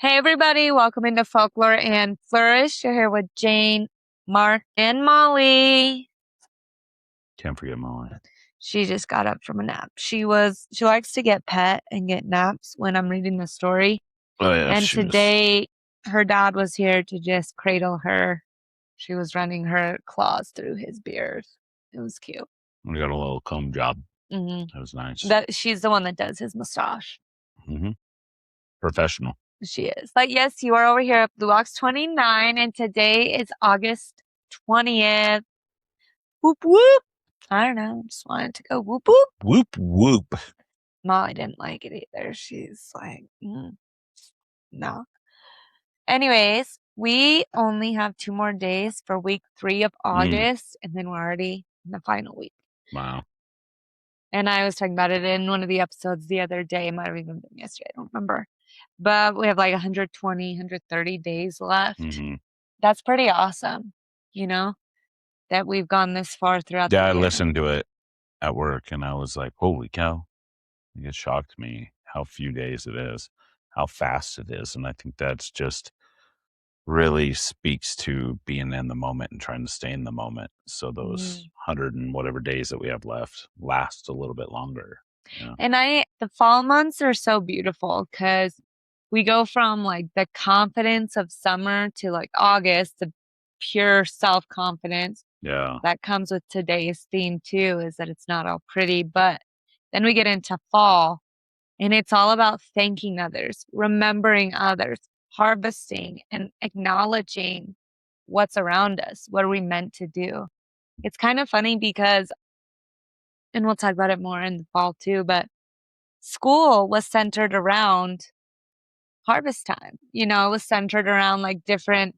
Hey everybody, welcome into Folklore and Flourish. You're here with Jane, Mark, and Molly. Can't forget Molly. She just got up from a nap. She likes to get pet and get naps when I'm reading the story. Oh yeah. And today her dad was here to just cradle her. She was running her claws through his beard. It was cute. We got a little comb job. Mm-hmm. That was nice. She's the one that does his mustache. Mm-hmm. Professional. She is. But yes, you are over here at Blue Box 29, and today is August 20th. Whoop, whoop. I don't know. Just wanted to go whoop, whoop. Whoop, whoop. Molly didn't like it either. She's like, no. Anyways, we only have 2 more days for week 3 of August, and then we're already in the final week. Wow. And I was talking about it in one of the episodes the other day. It might have even been yesterday. I don't remember. But we have like 120, 130 days left. Mm-hmm. That's pretty awesome, that we've gone this far throughout the year. I listened to it at work and I was like, holy cow. It shocked me how few days it is, how fast it is. And I think that's just really speaks to being in the moment and trying to stay in the moment. So those 100 and whatever days that we have left last a little bit longer. Yeah. And the fall months are so beautiful because we go from like the confidence of summer to like August, the pure self-confidence. Yeah. That comes with today's theme too, is that it's not all pretty, but then we get into fall and it's all about thanking others, remembering others, harvesting and acknowledging what's around us, what are we meant to do. It's kind of funny because, and we'll talk about it more in the fall too, but school was centered around harvest time. It was centered around like different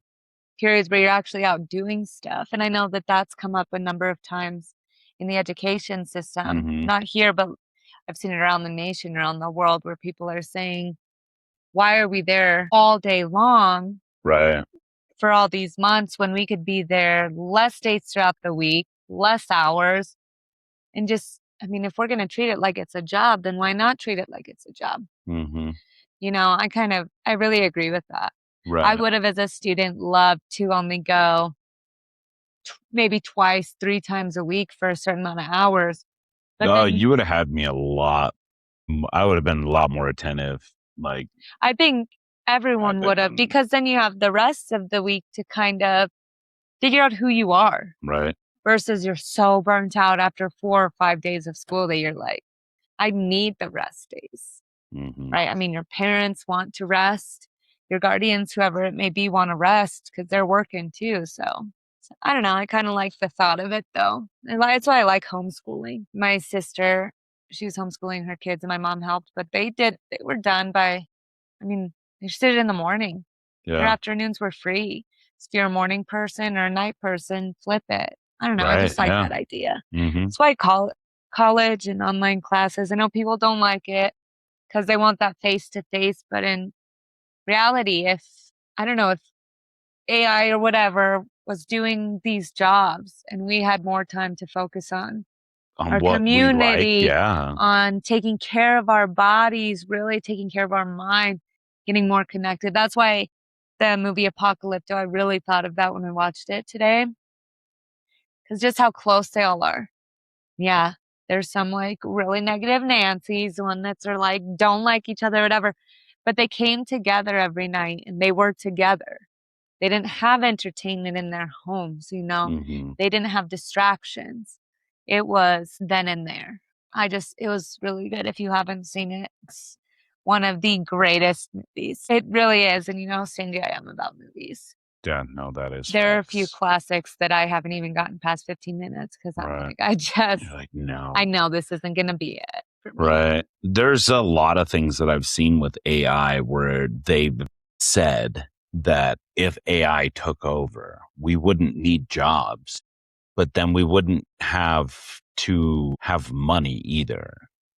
periods where you're actually out doing stuff. And I know that that's come up a number of times in the education system, not here, but I've seen it around the nation, around the world, where people are saying, why are we there all day long? Right. For all these months when we could be there less days throughout the week, less hours, and just, if we're going to treat it like it's a job, then why not treat it like it's a job? Mm-hmm. I really agree with that. Right. I would have, as a student, loved to only go maybe twice, 3 times a week for a certain amount of hours. But you would have had me a lot. I would have been a lot more attentive. Like, I think everyone would have, because then you have the rest of the week to kind of figure out who you are. Right. Versus you're so burnt out after 4 or 5 days of school that you're like, I need the rest days. Mm-hmm. Right? Your parents want to rest. Your guardians, whoever it may be, want to rest because they're working too. So I don't know. I kind of like the thought of it though. And that's why I like homeschooling. My sister, she was homeschooling her kids and my mom helped, but they were done by, they just did it in the morning. Yeah. Their afternoons were free. So if you're a morning person or a night person, flip it. I don't know. Right, I just like that idea. Mm-hmm. That's why college and online classes, I know people don't like it because they want that face-to-face, but in reality, if AI or whatever was doing these jobs and we had more time to focus on our community, on taking care of our bodies, really taking care of our mind, getting more connected. That's why the movie Apocalypto, I really thought of that when I watched it today. Because just how close they all are. Yeah, there's some like really negative Nancy's, one that's are like don't like each other, whatever. But they came together every night and they were together. They didn't have entertainment in their homes, Mm-hmm. They didn't have distractions. It was then and there. It was really good. If you haven't seen it, it's one of the greatest movies. It really is. And you know how stingy I am about movies. Yeah, no, that is. There are a few classics that I haven't even gotten past 15 minutes because I'm You're like, no. I know this isn't going to be it. For me. Right. There's a lot of things that I've seen with AI where they've said that if AI took over, we wouldn't need jobs, but then we wouldn't have to have money either.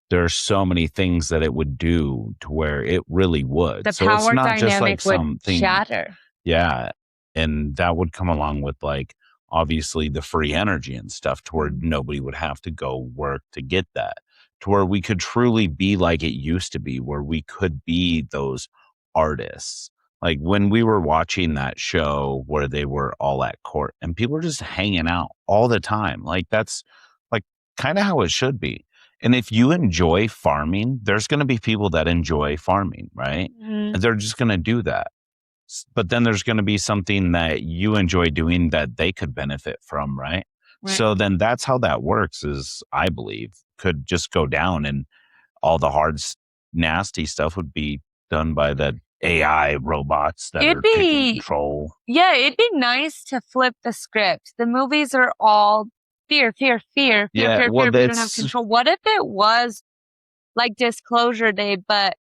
There are so many things that it would do to where it really would. The power dynamic would shatter. Yeah. And that would come along with like, obviously the free energy and stuff to where nobody would have to go work to get that, to where we could truly be like it used to be, where we could be those artists Like when we were watching that show where they were all at court and people were just hanging out all the time. Like that's like kind of how it should be. And if you enjoy farming, there's going to be people that enjoy farming, right? Mhm. And they're just going to do that. But then there's going to be something that you enjoy doing that they could benefit from, right? Right. So then that's how that works is, I believe, could just go down and all the hard, nasty stuff would be done by the AI robots that are taking control. Yeah, it'd be nice to flip the script. The movies are all fear, fear, fear, fear, Yeah, fear, well, fear. We don't have control. What if it was like Disclosure Day, but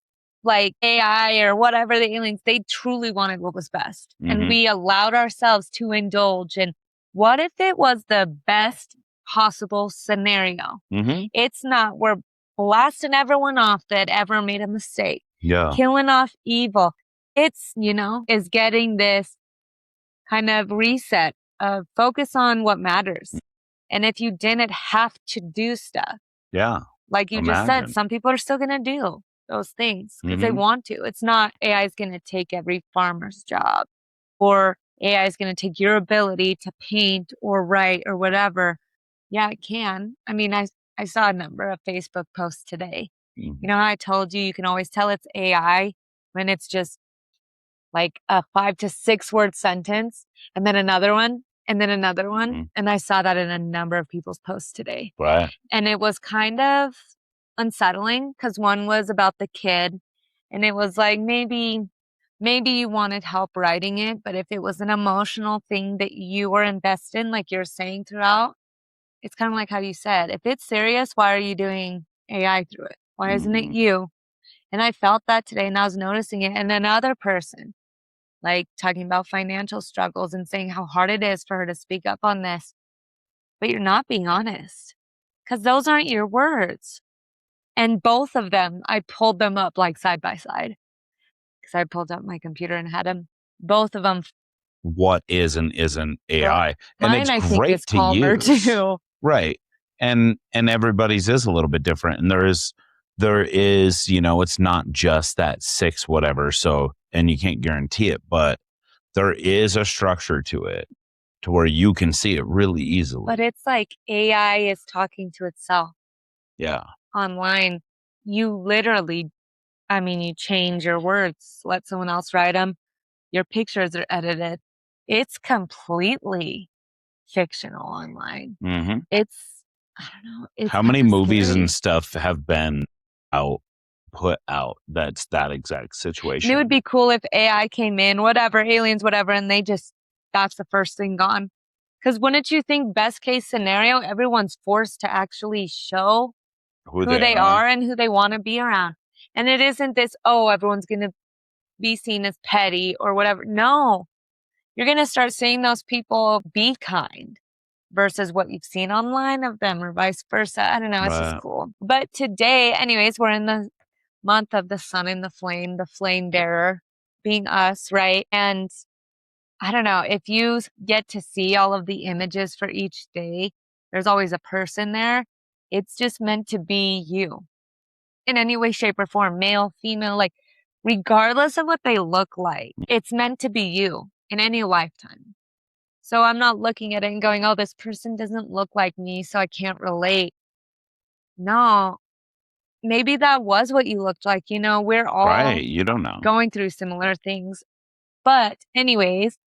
like AI or whatever the aliens, they truly wanted what was best. And we allowed ourselves to indulge. And what if it was the best possible scenario? It's not, we're blasting everyone off that ever made a mistake. Yeah. Killing off evil. It's, is getting this kind of reset of focus on what matters. And if you didn't have to do stuff, Yeah. like you just said, some people are still going to do those things because they want to. It's not AI is going to take every farmer's job or AI is going to take your ability to paint or write or whatever. Yeah, it can. I mean, I saw a number of Facebook posts today. You know how I told you can always tell it's AI when it's just like a 5 to 6 word sentence and then another one and then another one. And I saw that in a number of people's posts today. Right. And it was kind of unsettling because one was about the kid and it was like maybe you wanted help writing it, but if it was an emotional thing that you were invested in, like you're saying throughout, it's kind of like how you said, if it's serious, why are you doing AI through it? Why isn't it you? And I felt that today and I was noticing it. And another person, like talking about financial struggles and saying how hard it is for her to speak up on this, but you're not being honest because those aren't your words. And both of them, I pulled them up like side by side because I pulled up my computer and had them, both of them. What is and isn't AI. Mine, and it's I think, great is to calmer use. too. Right. And everybody's is a little bit different. And there is, it's not just that 6 whatever. So, and you can't guarantee it, but there is a structure to it to where you can see it really easily. But it's like AI is talking to itself. Yeah. Online, you literally, you change your words, let someone else write them. Your pictures are edited. It's completely fictional online. It's, I don't know. It's how many movies scary. and stuff have been put out that's that exact situation? And it would be cool if AI came in, whatever, aliens, whatever, and that's the first thing gone. Because wouldn't you think best case scenario, everyone's forced to actually show who they are and who they want to be around. And it isn't this, everyone's going to be seen as petty or whatever. No, you're going to start seeing those people be kind versus what you've seen online of them or vice versa. I don't know. It's just cool. But today, anyways, we're in the month of the sun and the flame bearer being us, right? And I don't know, if you get to see all of the images for each day, there's always a person there. It's just meant to be you in any way, shape, or form, male, female, like regardless of what they look like, it's meant to be you in any lifetime. So I'm not looking at it and going, this person doesn't look like me, so I can't relate. No, maybe that was what you looked like. We're all right. You don't know. Going through similar things. But anyways,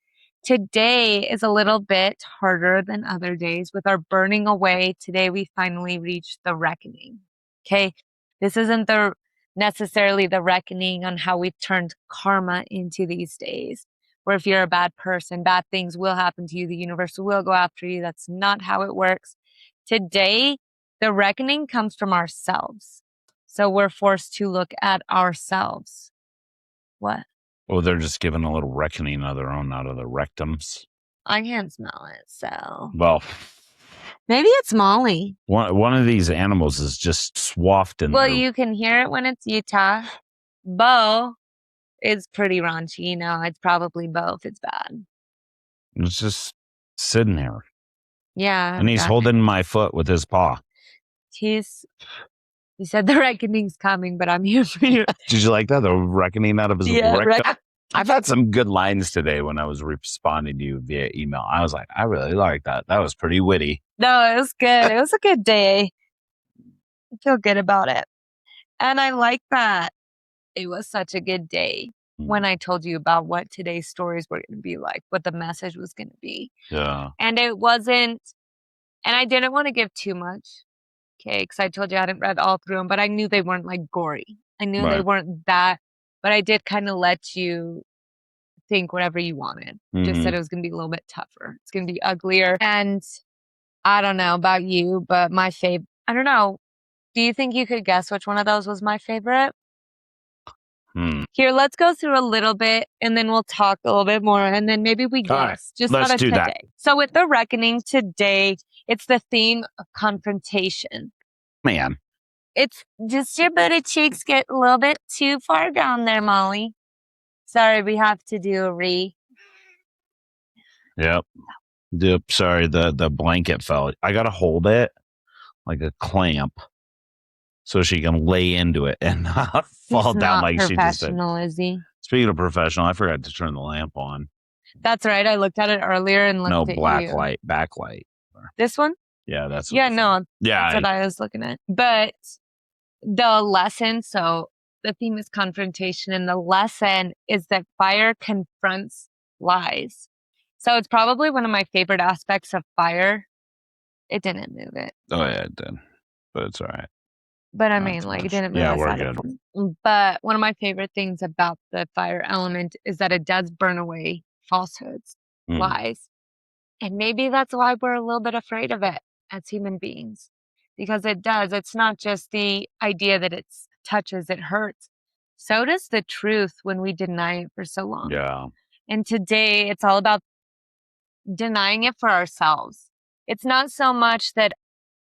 today is a little bit harder than other days with our burning away. Today, we finally reached the reckoning. Okay. This isn't necessarily the reckoning on how we've turned karma into these days, where if you're a bad person, bad things will happen to you. The universe will go after you. That's not how it works. Today, the reckoning comes from ourselves. So we're forced to look at ourselves. What? Well, they're just giving a little reckoning of their own out of their rectums. I can't smell it, so. Well, maybe it's Molly. One of these animals is just swaffed in there. Well, you can hear it when it's Utah. Bo is pretty raunchy. It's probably both. It's bad. It's just sitting there. Yeah. And he's holding my foot with his paw. He said the reckoning's coming, but I'm here for you. Did you like that? The reckoning out of his rectum? I've had some good lines today when I was responding to you via email. I was like, I really like that. That was pretty witty. No, it was good. It was a good day. I feel good about it. And I like that it was such a good day when I told you about what today's stories were going to be like, what the message was going to be. Yeah. And it wasn't, and I didn't want to give too much, okay, because I told you I hadn't read all through them, but I knew they weren't like gory. I knew they weren't that, but I did kind of let you think whatever you wanted. Just said it was going to be a little bit tougher. It's going to be uglier. And I don't know about you, but my favorite, I don't know. Do you think you could guess which one of those was my favorite? Here, let's go through a little bit and then we'll talk a little bit more and then maybe we guess. Right, just let's not do today. that. So with the reckoning today, it's the theme of confrontation. Man. It's just your booty cheeks get a little bit too far down there, Molly. Sorry, we have to do a re. Yep. Sorry, the blanket fell. I gotta hold it like a clamp so she can lay into it and not fall He's down not like she just did. professional, is he? Speaking of professional, I forgot to turn the lamp on. That's right. I looked at it earlier and looked No at black you. light, backlight. This one? Yeah, that's Yeah, no. Yeah, That's what I was looking at. But the lesson, so the theme is confrontation, and the lesson is that fire confronts lies. So it's probably one of my favorite aspects of fire. It didn't move it. Oh yeah, it did. But it's all right. But I Not mean, too like, it much. didn't move Yeah, us we're out of good. it. But one of my favorite things about the fire element is that it does burn away falsehoods, lies. And maybe that's why we're a little bit afraid of it as human beings. Because it does. It's not just the idea that it touches, it hurts. So does the truth when we deny it for so long. Yeah. And today it's all about denying it for ourselves. It's not so much that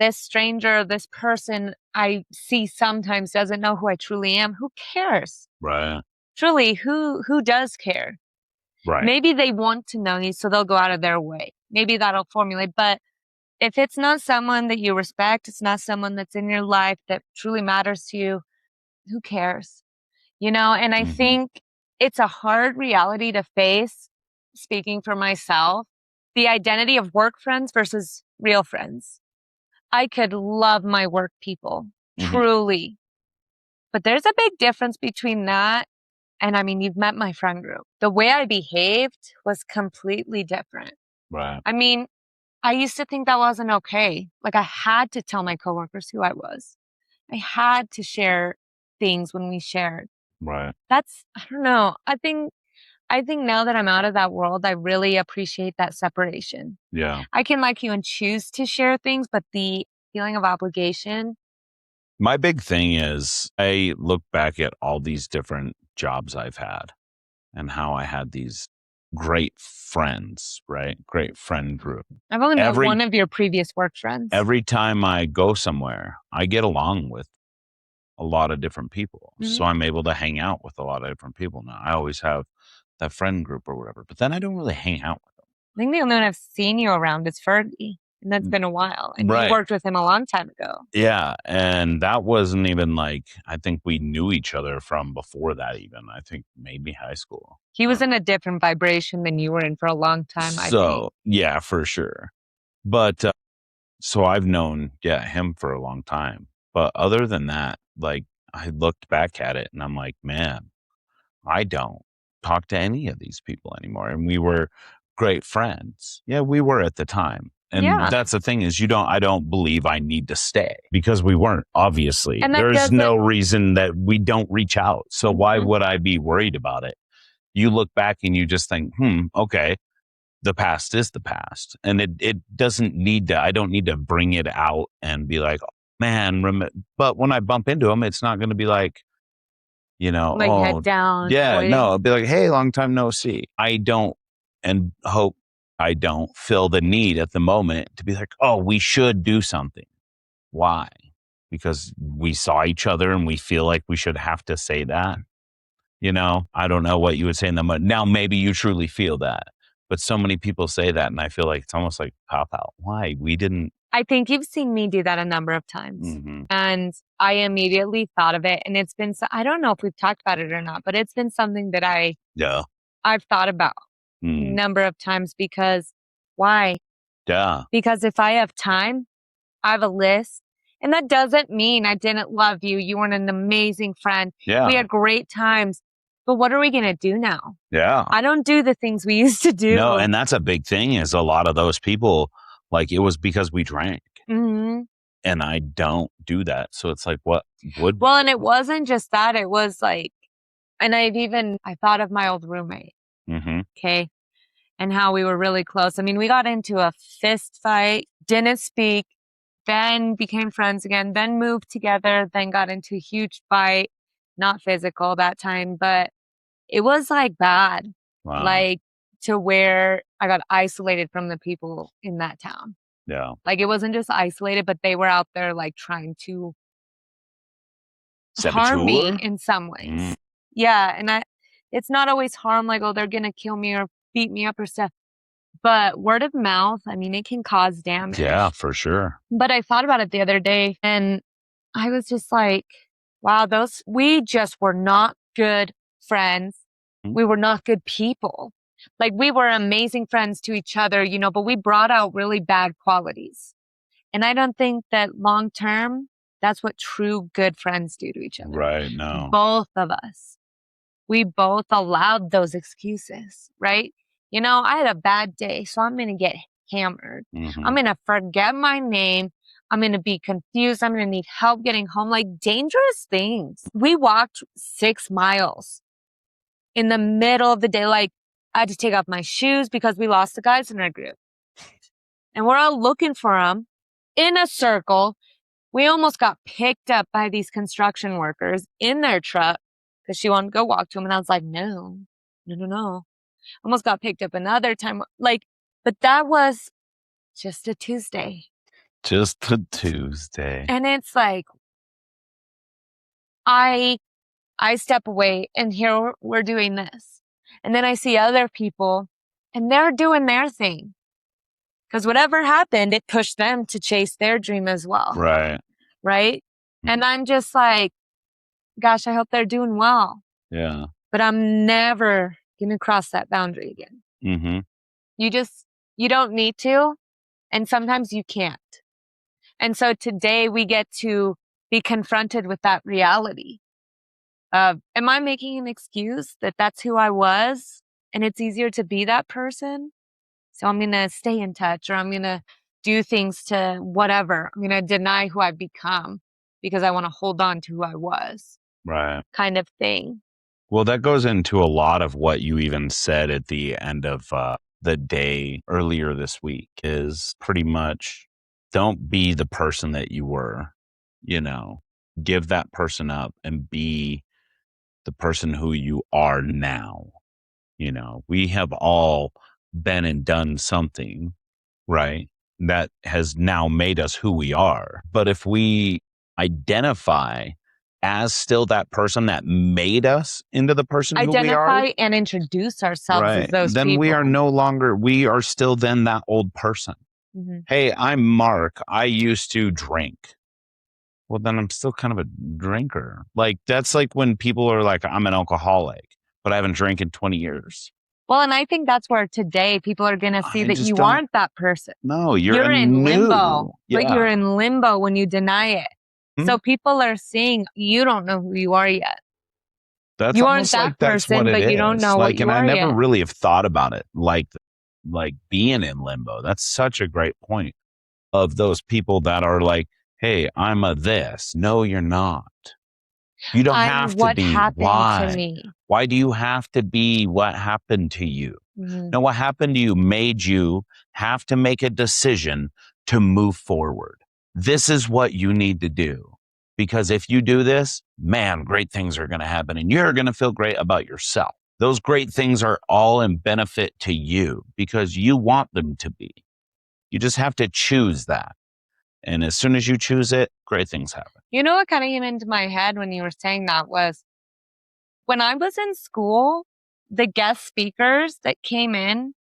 this stranger, this person I see sometimes doesn't know who I truly am. Who cares? Right. Truly, who does care? Right. Maybe they want to know you, so they'll go out of their way. Maybe that'll formulate. But if it's not someone that you respect, it's not someone that's in your life that truly matters to you, who cares? You know, and I think it's a hard reality to face, speaking for myself, the identity of work friends versus real friends. I could love my work people, truly. But there's a big difference between that and, I mean, you've met my friend group. The way I behaved was completely different. Right. I mean, I used to think that wasn't okay. Like, I had to tell my coworkers who I was. I had to share things when we shared. Right. That's, I don't know. I think now that I'm out of that world, I really appreciate that separation. Yeah. I can like you and choose to share things, but the feeling of obligation. My big thing is I look back at all these different jobs I've had and how I had these great friends, right? Great friend group. I've only met one of your previous work friends. Every time I go somewhere, I get along with a lot of different people. So I'm able to hang out with a lot of different people now. I always have that friend group or whatever, but then I don't really hang out with them. I think the only one I've seen you around is Fergie, and that's been a while. And you worked with him a long time ago. Yeah, and that wasn't even like, I think we knew each other from before that even. I think maybe high school. He was in a different vibration than you were in for a long time, I think. Yeah, for sure. But so I've known, him for a long time. But other than that, like, I looked back at it and I'm like, man, I don't talk to any of these people anymore. And we were great friends. Yeah, we were at the time. And that's the thing is I don't believe I need to stay because we weren't, obviously. And there's no reason that we don't reach out. So why would I be worried about it? You look back and you just think, okay, the past is the past. And it doesn't need to, I don't need to bring it out and be like, oh, man, but when I bump into them, it's not going to be like, like head down. Yeah, no, I'll be like, hey, long time no see. I don't, and hope I don't feel the need at the moment to be like, oh, we should do something. Why? Because we saw each other and we feel like we should have to say that. I don't know what you would say in the moment. Now, maybe you truly feel that, but so many people say that. And I feel like it's almost like pop out. Why? We didn't. I think you've seen me do that a number of times. And I immediately thought of it. And it's been, I don't know if we've talked about it or not, but it's been something that I I've thought about a number of times because why? Yeah. Because if I have time, I have a list. And that doesn't mean I didn't love you. You weren't an amazing friend. Yeah. We had great times. But what are we going to do now? Yeah. I don't do the things we used to do. No, and that's a big thing is a lot of those people, like it was because we drank. Mm-hmm. And I don't do that. So it's like, what would... Well, and it wasn't just that. It was like, and I thought of my old roommate. Mm-hmm. Okay. And how we were really close. I mean, we got into a fist fight, didn't speak, then became friends again, then moved together, then got into a huge fight, not physical that time, but it was like bad. Wow. Like to where I got isolated from the people in that town. Yeah. Like it wasn't just isolated, but they were out there like trying to harm me in some ways. Yeah. And it's not always harm like, oh, they're going to kill me or beat me up or stuff. But word of mouth, I mean, it can cause damage. Yeah, for sure. But I thought about it the other day and I was just like, wow, we just were not good friends. We were not good people. Like we were amazing friends to each other, but we brought out really bad qualities. And I don't think that long term, that's what true good friends do to each other. Right. No. Both of us. We both allowed those excuses, right? I had a bad day, so I'm going to get hammered. Mm-hmm. I'm going to forget my name. I'm going to be confused. I'm going to need help getting home, like dangerous things. We walked 6 miles in the middle of the day. Like I had to take off my shoes because we lost the guys in our group. And we're all looking for them in a circle. We almost got picked up by these construction workers in their truck because she wanted to go walk to them. And I was like, no. Almost got picked up another time. But that was just a Tuesday. Just a Tuesday. And it's like, I step away and here we're doing this. And then I see other people and they're doing their thing. Because whatever happened, it pushed them to chase their dream as well. Right. Right? And I'm just like, gosh, I hope they're doing well. Yeah. But I'm never going to cross that boundary again. Mm-hmm. You don't need to. And sometimes you can't. And so today we get to be confronted with that reality of, am I making an excuse that that's who I was? And it's easier to be that person. So I'm going to stay in touch or I'm going to do things to whatever. I'm going to deny who I've become because I want to hold on to who I was. Right. Kind of thing. Well, that goes into a lot of what you even said at the end of the day earlier this week is pretty much don't be the person that you were, give that person up and be the person who you are now. We have all been and done something, right, that has now made us who we are. But if we identify as still that person that made us into the person who we are. Identify and introduce ourselves as those then people. We are no longer, we are still then that old person. Mm-hmm. Hey, I'm Mark. I used to drink. Well, then I'm still kind of a drinker. Like, that's like when people are like, I'm an alcoholic, but I haven't drank in 20 years. Well, and I think that's where today people are going to see that you aren't that person. No, you're in limbo. Yeah. But you're in limbo when you deny it. Mm-hmm. So people are seeing you don't know who you are yet. That's you aren't that person, but you don't know what you are yet. And I never really have thought about it like being in limbo. That's such a great point of those people that are like, hey, I'm a this. No, you're not. You don't have to what be. Happened Why? To me. Why do you have to be what happened to you? Mm-hmm. No, what happened to you made you have to make a decision to move forward. This is what you need to do. Because if you do this, man, great things are going to happen and you're going to feel great about yourself. Those great things are all in benefit to you because you want them to be. You just have to choose that. And as soon as you choose it, great things happen. You know what kind of came into my head when you were saying that was when I was in school, the guest speakers that came in,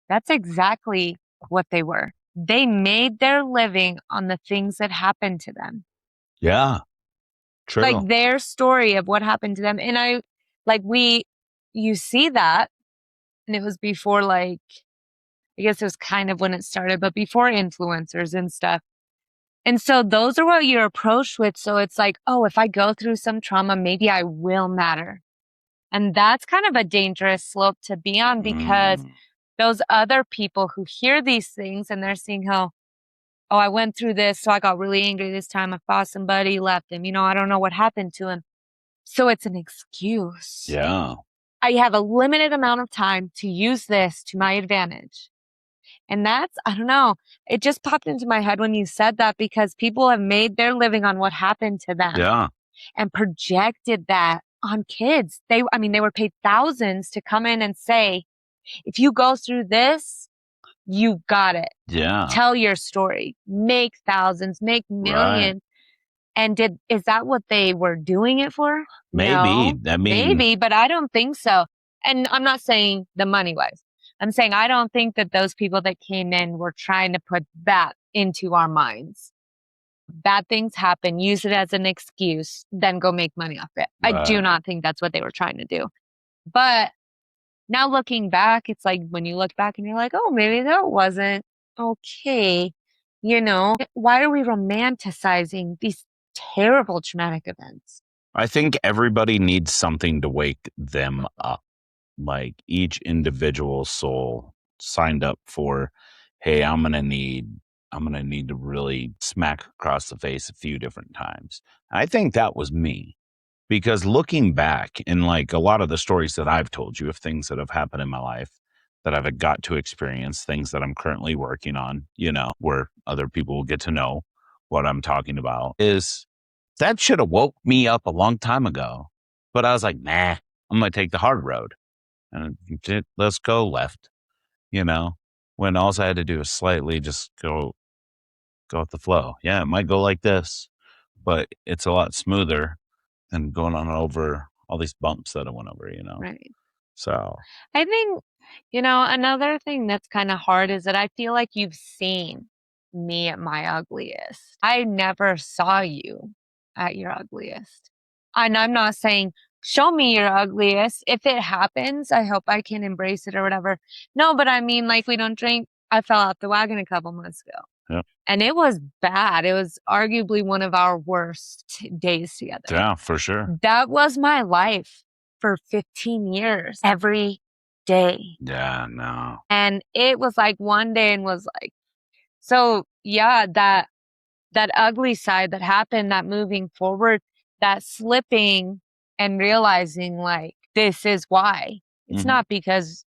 that's exactly what they were. They made their living on the things that happened to them. Yeah, true. Like their story of what happened to them. And you see that And it was before, like, I guess it was kind of when it started, but before influencers and stuff. And so those are what you're approached with. So it's like, oh, if I go through some trauma, maybe I will matter. And that's kind of a dangerous slope to be on, because those other people who hear these things and they're seeing how, oh, I went through this, so I got really angry this time. I fought somebody, left him. I don't know what happened to him. So it's an excuse. Yeah. I have a limited amount of time to use this to my advantage. And that's, I don't know, it just popped into my head when you said that, because people have made their living on what happened to them. Yeah. And projected that on kids. They were paid thousands to come in and say, if you go through this, you got it. Yeah. Tell your story, make thousands, make millions. And is that what they were doing it for? Maybe. No, maybe, but I don't think so. And I'm not saying the money wise. I'm saying I don't think that those people that came in were trying to put that into our minds. Bad things happen, use it as an excuse, then go make money off it. I do not think that's what they were trying to do. But now looking back, it's like when you look back and you're like, oh, maybe that wasn't okay. Why are we romanticizing these terrible traumatic events? I think everybody needs something to wake them up. Like each individual soul signed up for, hey, I'm gonna need to really smack across the face a few different times. I think that was me. Because looking back in like a lot of the stories that I've told you of things that have happened in my life that I've got to experience, things that I'm currently working on, where other people will get to know what I'm talking about, is that should have woke me up a long time ago. But I was like, nah, I'm going to take the hard road and let's go left, when all I had to do is slightly just go with the flow. Yeah, it might go like this, but it's a lot smoother than going on over all these bumps that I went over, Right. So I think, another thing that's kind of hard is that I feel like you've seen me at my ugliest. I never saw you at your ugliest. And I'm not saying show me your ugliest. If it happens, I hope I can embrace it or whatever. No, but I mean, like, we don't drink. I fell off the wagon a couple months ago. Yeah. And it was bad. It was arguably one of our worst days together. Yeah, for sure. That was my life for 15 years, every day. Yeah, no. And it was like one day and was like, so yeah, that ugly side that happened, that moving forward, that slipping and realizing like, this is why. It's not because,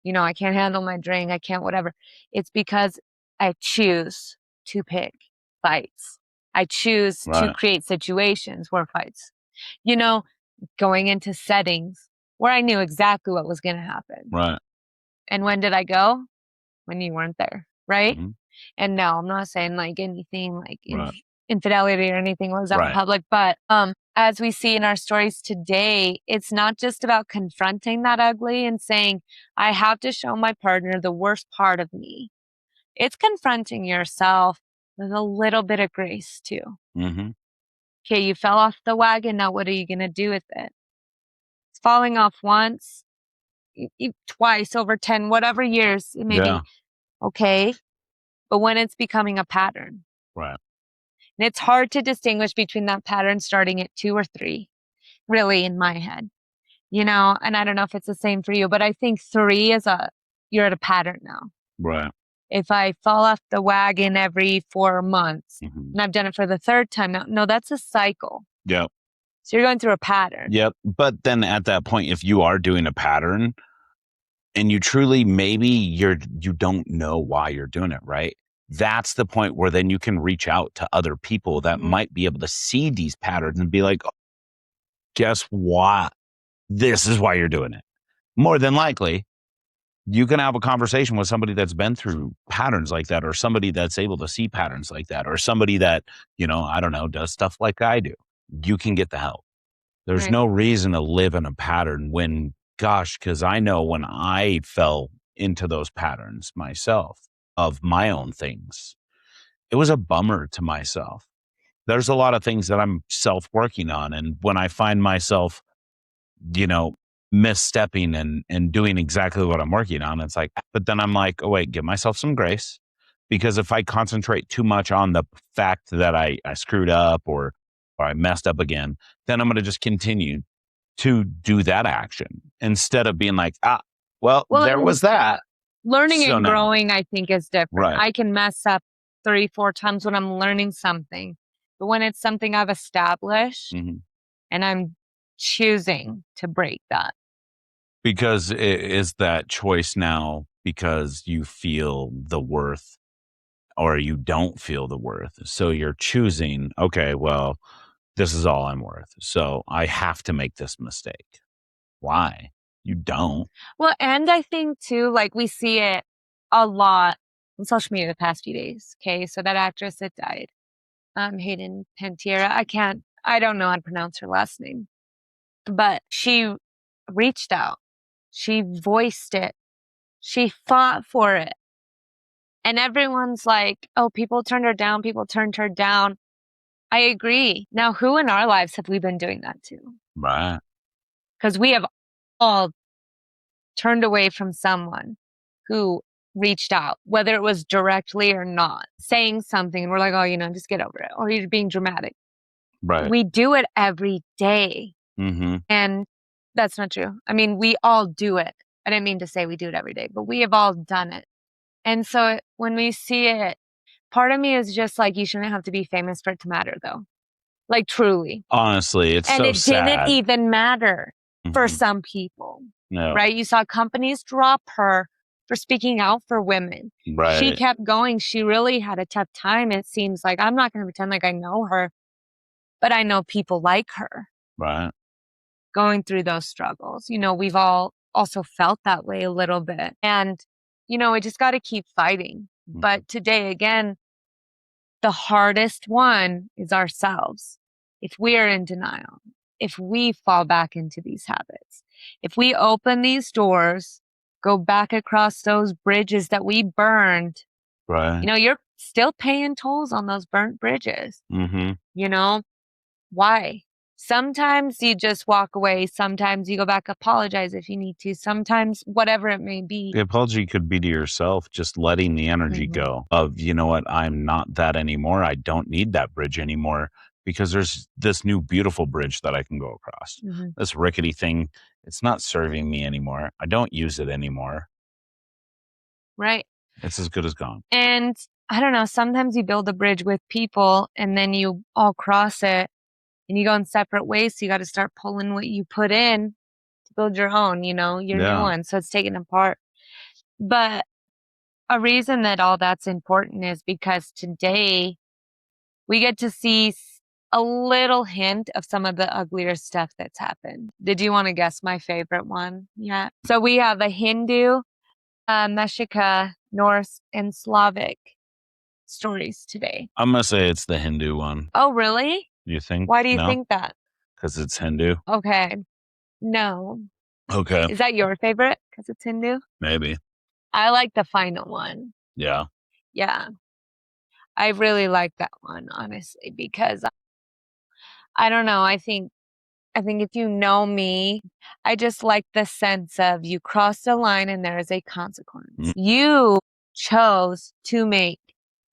I can't handle my drink, I can't whatever. It's because I choose to pick fights. I choose to create situations where fights, going into settings where I knew exactly what was going to happen. Right. And when did I go? When you weren't there. Right. And no, I'm not saying like anything like infidelity or anything was out in public, but as we see in our stories today, it's not just about confronting that ugly and saying, I have to show my partner the worst part of me. It's confronting yourself with a little bit of grace too. Okay, you fell off the wagon. Now what are you going to do with it? It's falling off once, twice over 10, whatever years it may be. Okay. But when it's becoming a pattern. Right. And it's hard to distinguish between that pattern starting at 2 or 3, really, in my head, and I don't know if it's the same for you, but I think 3 is you're at a pattern now. Right. If I fall off the wagon every 4 months and I've done it for the 3rd time now, no, that's a cycle. Yep. So you're going through a pattern. Yep. But then at that point, if you are doing a pattern and you truly, maybe you don't know why you're doing it, right? That's the point where then you can reach out to other people that might be able to see these patterns and be like, oh, guess what? This is why you're doing it. More than likely, you can have a conversation with somebody that's been through patterns like that, or somebody that's able to see patterns like that, or somebody that, I don't know, does stuff like I do. You can get the help. There's no reason to live in a pattern when, gosh, because I know when I fell into those patterns myself of my own things, it was a bummer to myself. There's a lot of things that I'm self-working on. And when I find myself, misstepping and doing exactly what I'm working on. It's like, but then I'm like, oh wait, give myself some grace, because if I concentrate too much on the fact that I screwed up or I messed up again, then I'm going to just continue to do that action instead of being like, well, there was that. Learning So and now, growing, I think, is different. right. I can mess up 3, 4 times when I'm learning something, but when it's something I've established Mhm. and I'm choosing to break that. Because it is that choice now because you feel the worth or you don't feel the worth. So you're choosing, okay, well, this is all I'm worth. So I have to make this mistake. Why? You don't. Well, and I think too, like we see it a lot on social media the past few days. Okay. So that actress that died, Hayden Panettiere, I don't know how to pronounce her last name, but she reached out. She voiced it. She fought for it. And everyone's like, oh, people turned her down. People turned her down. I agree. Now, who in our lives have we been doing that to? Right. Because we have all turned away from someone who reached out, whether it was directly or not, saying something, and we're like, oh, just get over it, or you're being dramatic. Right. We do it every day. Mm-hmm. And that's not true. I mean, we all do it. I didn't mean to say we do it every day, but we have all done it. And so when we see it, part of me is just like, you shouldn't have to be famous for it to matter, though. Like, truly. Honestly, it's And so it sad. didn't even matter for Mhm. some people, No. right? You saw companies drop her for speaking out for women. Right. She kept going. She really had a tough time. It seems like, I'm not going to pretend like I know her, but I know people like her Right. going through those struggles. We've all also felt that way a little bit. And, we just got to keep fighting. Mhm. But today, again, the hardest one is ourselves. If we are in denial, if we fall back into these habits, if we open these doors, go back across those bridges that we burned, Right. you're still paying tolls on those burnt bridges. Mm-hmm. Why? Sometimes you just walk away. Sometimes you go back, apologize if you need to. Sometimes whatever it may be. The apology could be to yourself, just letting the energy go of, you know what, I'm not that anymore. I don't need that bridge anymore because there's this new beautiful bridge that I can go across. This rickety thing, it's not serving me anymore. I don't use it anymore. Right. It's as good as gone. And I don't know, sometimes you build a bridge with people and then you all cross it and you go in separate ways. So you got to start pulling what you put in to build your own, your new one. So it's taken apart. But a reason that all that's important is because today we get to see a little hint of some of the uglier stuff that's happened. Did you want to guess my favorite one yet? So we have a Hindu, Meshika, Norse, and Slavic stories today. I'm going to say it's the Hindu one. Oh, really? You think? Why do you think that? Because it's Hindu. Okay. No. Okay. Is that your favorite? Because it's Hindu? Maybe. I like the final one. Yeah. Yeah. I really like that one, honestly, because I don't know. I think if you know me, I just like the sense of you cross the line and there is a consequence. You chose to make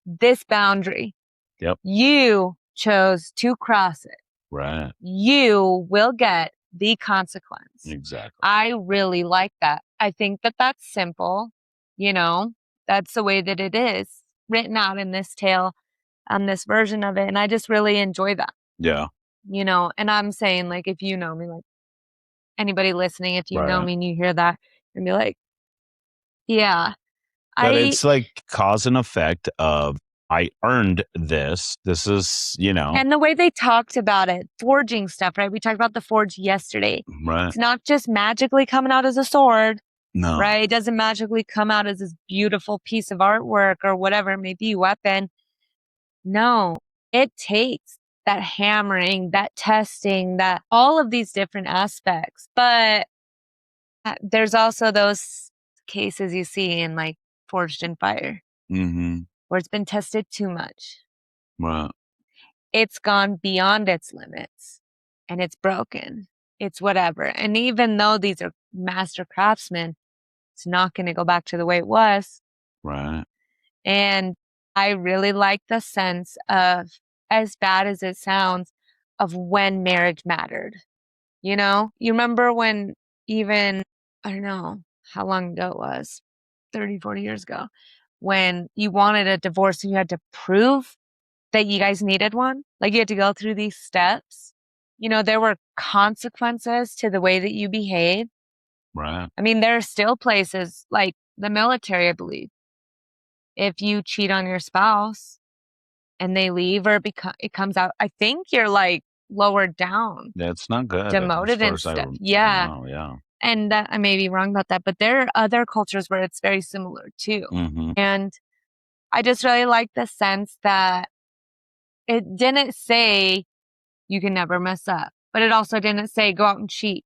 this boundary. Yep. You chose to cross it. Right. You will get the consequence. Exactly. I really like that. I think that that's simple. That's the way that it is written out in this tale, on this version of it. And I just really enjoy that. Yeah. And I'm saying, like, if you know me, like anybody listening, if you know me and you hear that, and be like, yeah. But it's like cause and effect of I earned this. This is, And the way they talked about it, forging stuff, right? We talked about the forge yesterday. Right. It's not just magically coming out as a sword. No. Right? It doesn't magically come out as this beautiful piece of artwork or whatever it may be, weapon. No, it takes that hammering, that testing, that all of these different aspects. But there's also those cases you see in like Forged in Fire, where it's been tested too much. Right. It's gone beyond its limits and it's broken. it's whatever. And even though these are master craftsmen, it's not going to go back to the way it was. Right. And I really like the sense of, as bad as it sounds, of when marriage mattered. You know, you remember when even, I don't know how long ago it was, 30, 40 years ago, when you wanted a divorce and you had to prove that you guys needed one? Like you had to go through these steps. You know, there were consequences to the way that you behave. Right. I mean, there are still places like the military, I believe. If you cheat on your spouse and they leave or it comes out, I think you're like lowered down, That's not good as demoted far and as I stuff. Yeah. know. Yeah. And that, I may be wrong about that, but there are other cultures where it's very similar too. Mm-hmm. And I just really like the sense that it didn't say you can never mess up, but it also didn't say go out and cheat.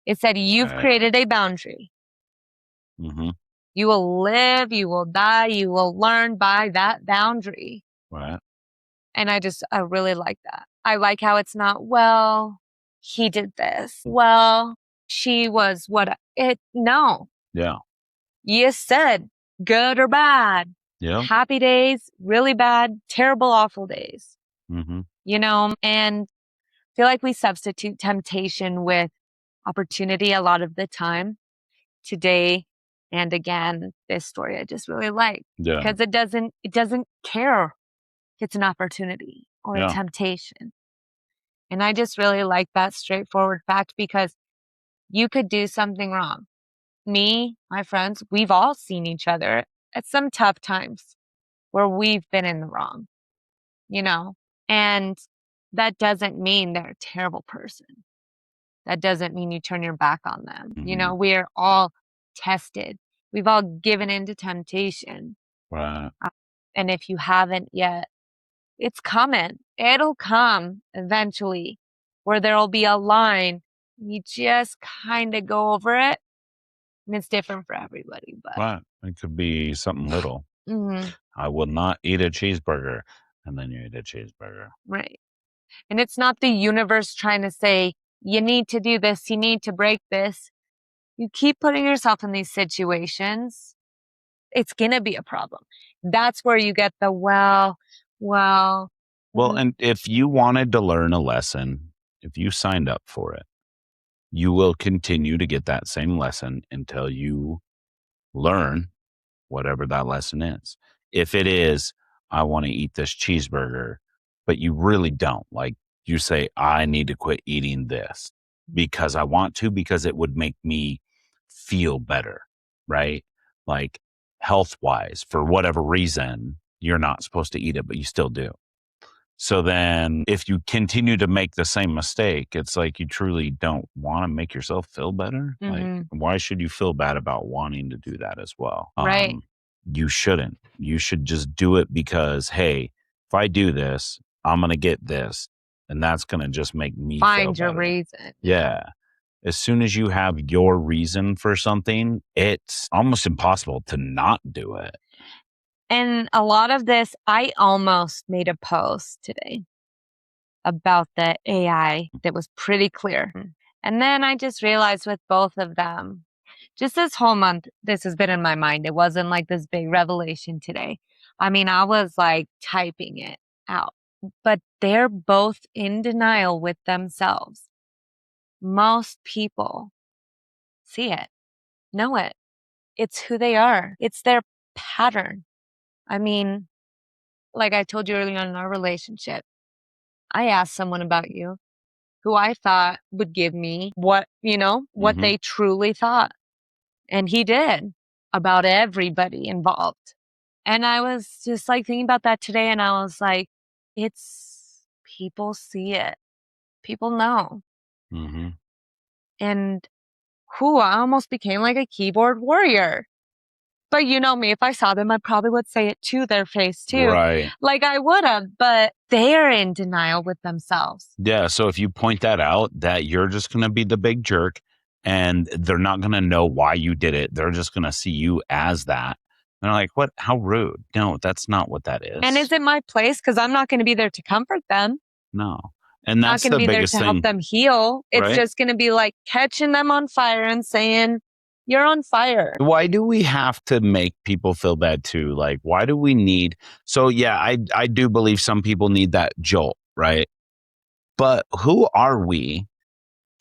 It said you've Right. created a boundary. Mm-hmm. You will live, you will die, you will learn by that boundary. Right. And I really like that. I like how it's not, well, he did this. Well, she was no. Yeah. You said good or bad. Yeah. Happy days, really bad, terrible, awful days. Mm-hmm. You know, and I feel like we substitute temptation with opportunity a lot of the time. Today and again, this story I just really like Yeah. because it doesn't care if it's an opportunity or a Yeah. temptation. And I just really like that straightforward fact because you could do something wrong. Me, my friends, we've all seen each other at some tough times where we've been in the wrong, you know, and that doesn't mean they're a terrible person. That doesn't mean you turn your back on them. You Mm-hmm. know, we're all tested. We've all given into temptation. Right. And if you haven't yet, it's coming. It'll come eventually where there'll be a line. You just kind of go over it. And it's different for everybody. But Right. It could be something little. Mhm, I will not eat a cheeseburger. And then you eat a cheeseburger. right. And it's not the universe trying to say, you need to do this, you need to break this. You keep putting yourself in these situations, it's going to be a problem. That's where you get the, well, Well, mm, and if you wanted to learn a lesson, if you signed up for it, you will continue to get that same lesson until you learn whatever that lesson is. If it is, I want to eat this cheeseburger, but you really don't, like you say, I need to quit eating this because I want to, because it would make me feel better, right? Like health wise, for whatever reason, you're not supposed to eat it, but you still do. So then if you continue to make the same mistake, it's like you truly don't want to make yourself feel better. Like, mhm, why should you feel bad about wanting to do that as well? right. You shouldn't. You should just do it because, hey, if I do this, I'm going to get this. And that's going to just make me feel Find your better. reason. Yeah. As soon as you have your reason for something, it's almost impossible to not do it. And a lot of this, I almost made a post today about the AI that was pretty clear. And then I just realized with both of them, just this whole month, this has been in my mind. It wasn't like this big revelation today. I mean, I was like typing it out, but they're both in denial with themselves. Most people see it, know it. It's who they are. It's their pattern. I mean, like I told you earlier in our relationship, I asked someone about you who I thought would give me what Mm-hmm. they truly thought. And he did about everybody involved. And I was just like thinking about that today. And I was like, it's people see it, people know. Mm-hmm. And I almost became like a keyboard warrior. But you know me, if I saw them, I probably would say it to their face too. Right. Like I would have, but they're in denial with themselves. Yeah. So if you point that out, that you're just going to be the big jerk and they're not going to know why you did it. They're just going to see you as that. And they're like, what? How rude. No, that's not what that is. And is it my place? Because I'm not going to be there to comfort them. No. And Not that's going to the be there biggest to help thing. them heal. It's Right? just going to be like catching them on fire and saying, you're on fire. Why do we have to make people feel bad too? Like, why do we need? So yeah, I do believe some people need that jolt, right? But who are we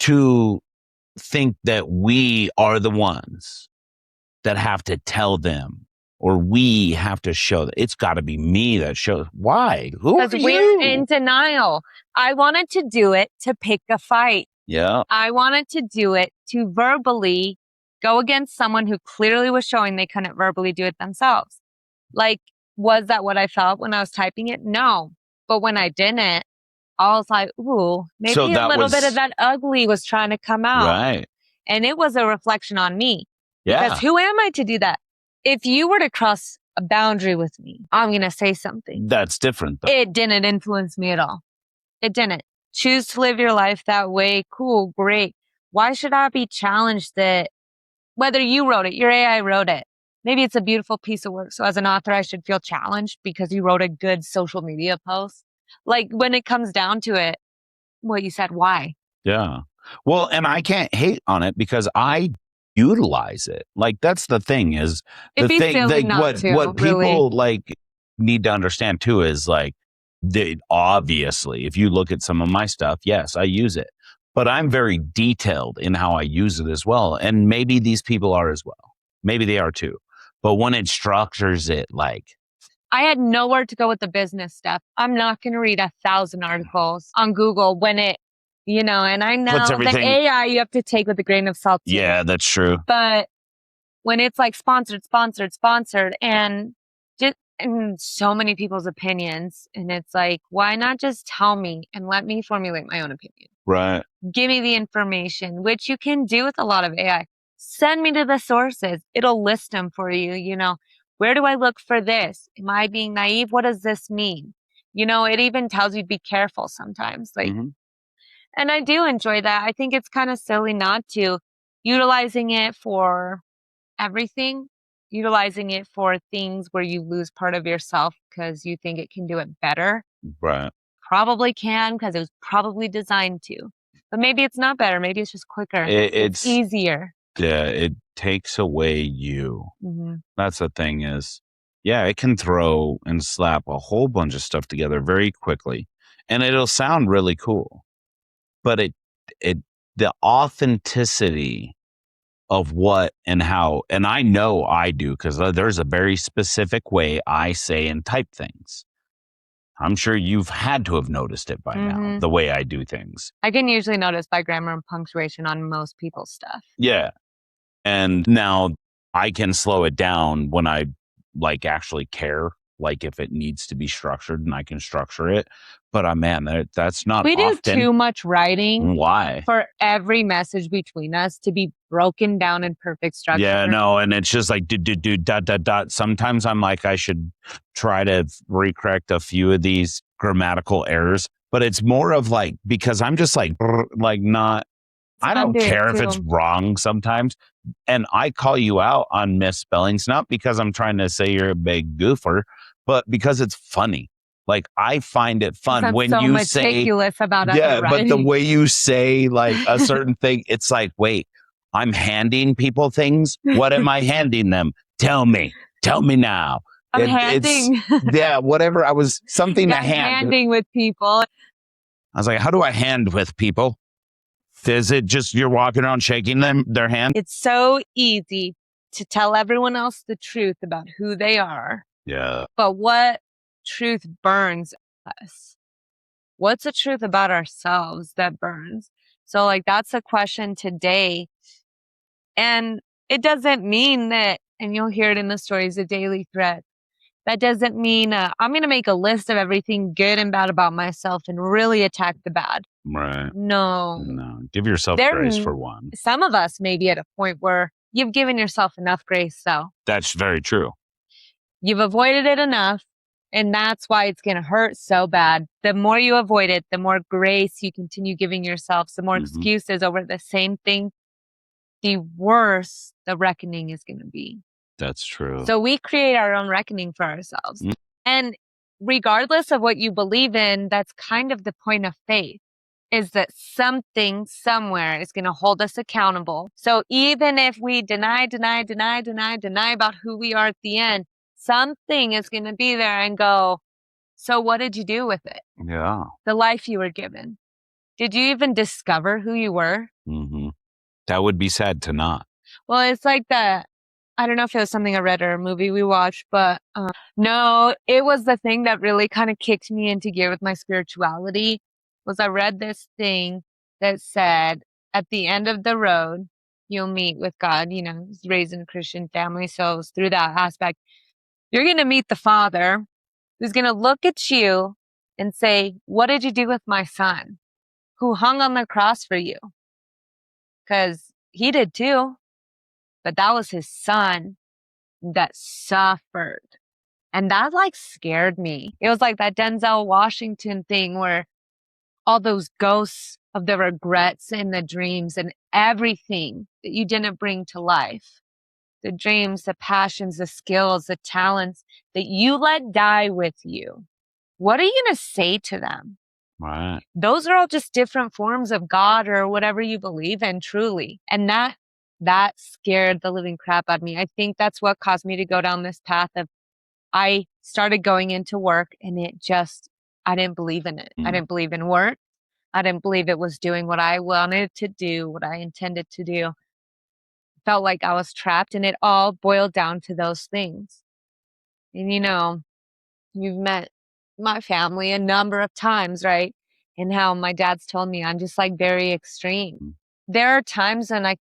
to think that we are the ones that have to tell them, or we have to show that? It's got to be me that shows. Why? Who are Because we're you? in denial. I wanted to do it to pick a fight. Yeah. I wanted to do it to verbally go against someone who clearly was showing they couldn't verbally do it themselves. Like, was that what I felt when I was typing it? No. But when I didn't, I was like, ooh, maybe So a that little bit was of that ugly was trying to come out. right. And it was a reflection on me. Yeah. Because who am I to do that? If you were to cross a boundary with me, I'm going to say something. That's different though. It didn't influence me at all. It didn't. Choose to live your life that way. Cool, great. Why should I be challenged that whether you wrote it, your AI wrote it? Maybe it's a beautiful piece of work. So as an author, I should feel challenged because you wrote a good social media post. Like when it comes down to it, what you said, why? Yeah. Well, and I can't hate on it because I utilize it. Like that's the thing is the It'd be thing silly like not to, what really. people like need to understand too is like they obviously if you look at some of my stuff, yes, I use it. But I'm very detailed in how I use it as well. And maybe these people are as well. Maybe they are too. But when it structures it like I had nowhere to go with the business stuff. I'm not going to read 1,000 articles on Google when it, and I know puts the everything. AI you have to take with a grain of salt too. Yeah, that's true. But when it's like sponsored, and so many people's opinions, and it's like, why not just tell me and let me formulate my own opinion? Right. Give me the information, which you can do with a lot of AI. Send me to the sources. It'll list them for you, Where do I look for this? Am I being naive? What does this mean? It even tells you to be careful sometimes. And I do enjoy that. I think it's kind of silly not to. Utilizing it for everything, utilizing it for things where you lose part of yourself because you think it can do it better. Right. Probably can because it was probably designed to. But maybe it's not better. Maybe it's just quicker. It's easier. Yeah, it takes away you. Mm-hmm. That's the thing is, yeah, it can throw and slap a whole bunch of stuff together very quickly, and it'll sound really cool. But the authenticity of what and how, and I know I do because there's a very specific way I say and type things. I'm sure you've had to have noticed it by now, the way I do things. I can usually notice by grammar and punctuation on most people's stuff. Yeah. And now I can slow it down when I like actually care, like if it needs to be structured and I can structure it. But man, that's not We often. do too much writing. Why? For every message between us to be broken down in perfect structure. Yeah, no, and it's just like dot. Sometimes I'm like I should try to recorrect a few of these grammatical errors, but it's more of like because I'm just like not. I don't care if it's wrong sometimes. And I call you out on misspellings, not because I'm trying to say you're a big goofer, but because it's funny. Like I find it fun when so you meticulous say, about yeah, but the way you say like a certain thing, it's like, wait, I'm handing people things. What am I handing them? Tell me now. I'm handing. Yeah, whatever. I was something to hand. Handing with people. I was like, how do I hand with people? Is it just you're walking around shaking their hand? It's so easy to tell everyone else the truth about who they are. Yeah. But what truth burns us? What's the truth about ourselves that burns? So like that's a question today. And it doesn't mean that, and you'll hear it in the stories, a daily threat. That doesn't mean I'm going to make a list of everything good and bad about myself and really attack the bad. Right. No. Give yourself grace for one. Some of us may be at a point where you've given yourself enough grace, though. That's very true. You've avoided it enough, and that's why it's going to hurt so bad. The more you avoid it, the more grace you continue giving yourself, the more excuses over the same thing, the worse the reckoning is going to be. That's true. So we create our own reckoning for ourselves. And regardless of what you believe in, that's kind of the point of faith. is that something somewhere is going to hold us accountable. So even if we deny about who we are at the end, something is going to be there and go, so what did you do with it? Yeah. The life you were given. Did you even discover who you were? Mm-hmm. That would be sad to not. Well, it's like that. I don't know if it was something I read or a movie we watched, but no, it was the thing that really kind of kicked me into gear with my spirituality. Was I read this thing that said at the end of the road, you'll meet with God. You know, I was raised in a Christian family, so it was through that aspect. You're going to meet the Father who's going to look at you and say, what did you do with my son who hung on the cross for you? Because he did too, but that was his son that suffered. And that like scared me. It was like that Denzel Washington thing where all those ghosts of the regrets and the dreams and everything that you didn't bring to life, the dreams, the passions, the skills, the talents that you let die with you. What are you going to say to them? Right. Those are all just different forms of God or whatever you believe in, truly. And that scared the living crap out of me. I think that's what caused me to go down this path of I started going into work and I didn't believe in it. I didn't believe in work. I didn't believe it was doing what I wanted to do, what I intended to do. Felt like I was trapped, and it all boiled down to those things. And you know, you've met my family a number of times, right? And how my dad's told me I'm just like very extreme. There are times when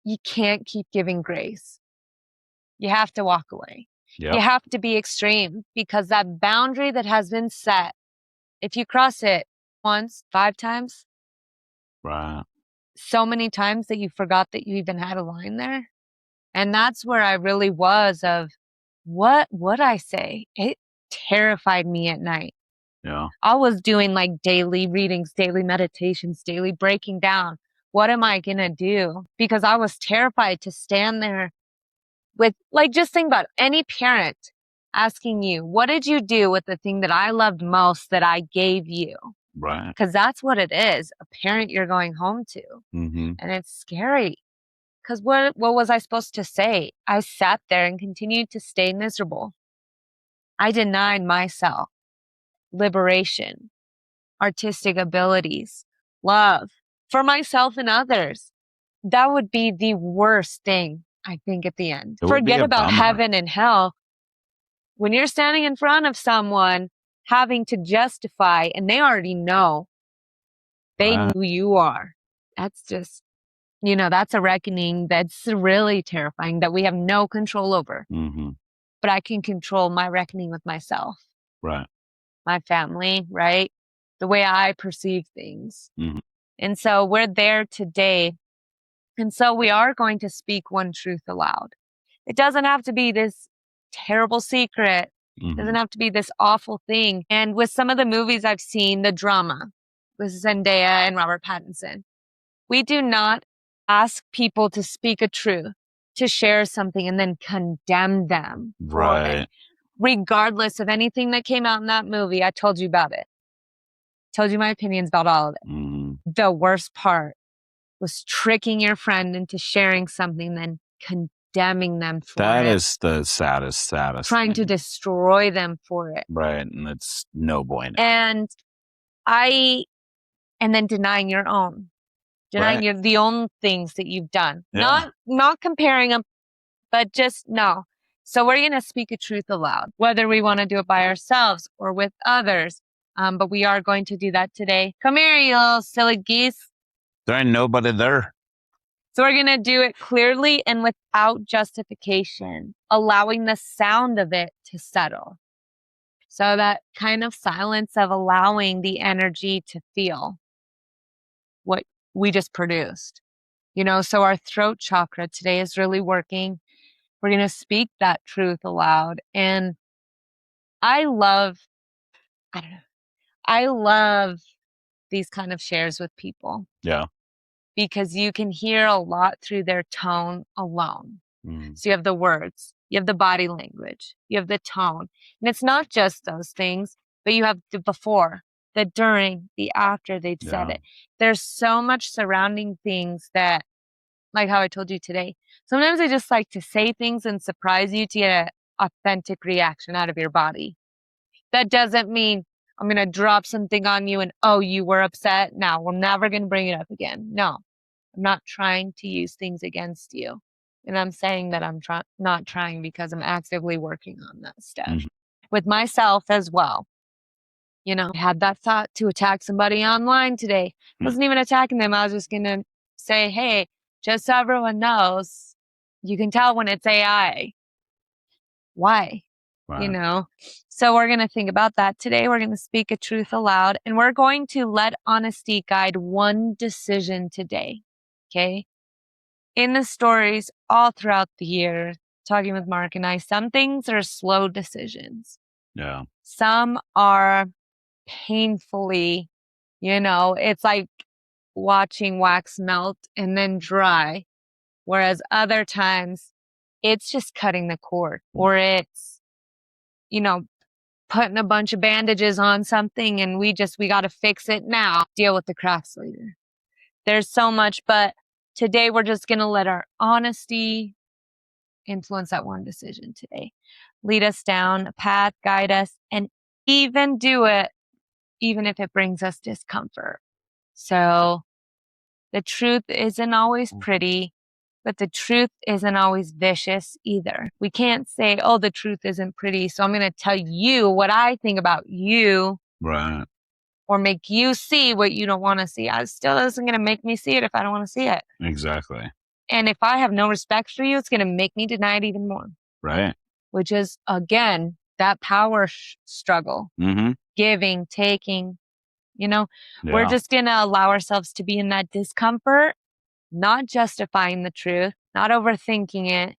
you can't keep giving grace. You have to walk away. Yep. You have to be extreme because that boundary that has been set, if you cross it once, 5 times, Right. so many times that you forgot that you even had a line there. And that's where I really was of what would I say? It terrified me at night. Yeah. I was doing like daily readings, daily meditations, daily breaking down. What am I going to do? Because I was terrified to stand there with, like, just think about any parent asking you, what did you do with the thing that I loved most that I gave you? Right. Because that's what it is, a parent you're going home to. Mm-hmm. And it's scary. Because what was I supposed to say? I sat there and continued to stay miserable. I denied myself liberation, artistic abilities, love for myself and others. That would be the worst thing, I think, at the end. It would be Forget a about bummer. heaven and hell. When you're standing in front of someone having to justify, and they already know, they know who you are. That's just, that's a reckoning that's really terrifying that we have no control over. Mm-hmm. But I can control my reckoning with myself. Right. My family, right? The way I perceive things. Mm-hmm. And so we're there today. And so we are going to speak one truth aloud. It doesn't have to be this terrible secret. It doesn't have to be this awful thing. And with some of the movies I've seen, the drama with Zendaya and Robert Pattinson, we do not ask people to speak a truth, to share something and then condemn them for it. Regardless of anything that came out in that movie, I told you about it. Told you my opinions about all of it. Mm-hmm. The worst part was tricking your friend into sharing something, then condemning them for it. That is the saddest Trying to thing. destroy them for it. Right. And it's no bueno. And then denying your own. Denying the own things that you've done. Yeah. Not comparing them, but just no. So we're going to speak a truth aloud, whether we want to do it by ourselves or with others. But we are going to do that today. Come here, you little silly geese. There ain't nobody there. So we're going to do it clearly and without justification, allowing the sound of it to settle. So that kind of silence of allowing the energy to feel what we just produced. So our throat chakra today is really working. We're going to speak that truth aloud. And I love these kind of shares with people. Yeah. Because you can hear a lot through their tone alone. Mm. So you have the words, you have the body language, you have the tone. And it's not just those things, but you have the before the during, the after they've said it. There's so much surrounding things that, like how I told you today, sometimes I just like to say things and surprise you to get an authentic reaction out of your body. That doesn't mean I'm going to drop something on you and, oh, you were upset. Now we're never going to bring it up again. No, I'm not trying to use things against you. And I'm saying that I'm not trying because I'm actively working on that stuff with myself as well. You know, I had that thought to attack somebody online today. I wasn't even attacking them. I was just going to say, hey, just so everyone knows, you can tell when it's AI. Why? Right. You know? So we're going to think about that today. We're going to speak a truth aloud, and we're going to let honesty guide one decision today. Okay? In the stories all throughout the year, talking with Mark and I, some things are slow decisions. Yeah. Some are painfully, it's like watching wax melt and then dry. Whereas other times it's just cutting the cord, or it's, putting a bunch of bandages on something and we got to fix it now, deal with the crafts later. There's so much, but today we're just going to let our honesty influence that one decision today. Lead us down a path, guide us, and even do it, even if it brings us discomfort. So the truth isn't always pretty, but the truth isn't always vicious either. We can't say, oh, the truth isn't pretty, so I'm going to tell you what I think about you. Right. Or make you see what you don't want to see. It still isn't going to make me see it if I don't want to see it. Exactly. And if I have no respect for you, it's going to make me deny it even more. Right. Which is, again, that power struggle. Giving, taking, we're just going to allow ourselves to be in that discomfort, not justifying the truth, not overthinking it,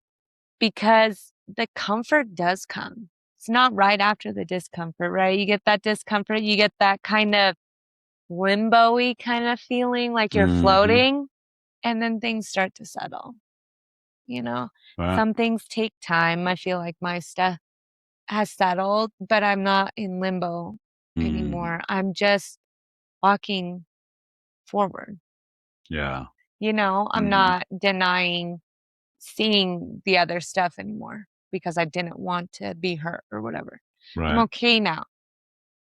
because the comfort does come. It's not right after the discomfort, right? You get that discomfort, you get that kind of limbo-y kind of feeling like you're floating, and then things start to settle. Right. Some things take time. I feel like my stuff has settled, but I'm not in limbo anymore. I'm just walking forward. Yeah. I'm not denying seeing the other stuff anymore because I didn't want to be hurt or whatever. Right. I'm okay now.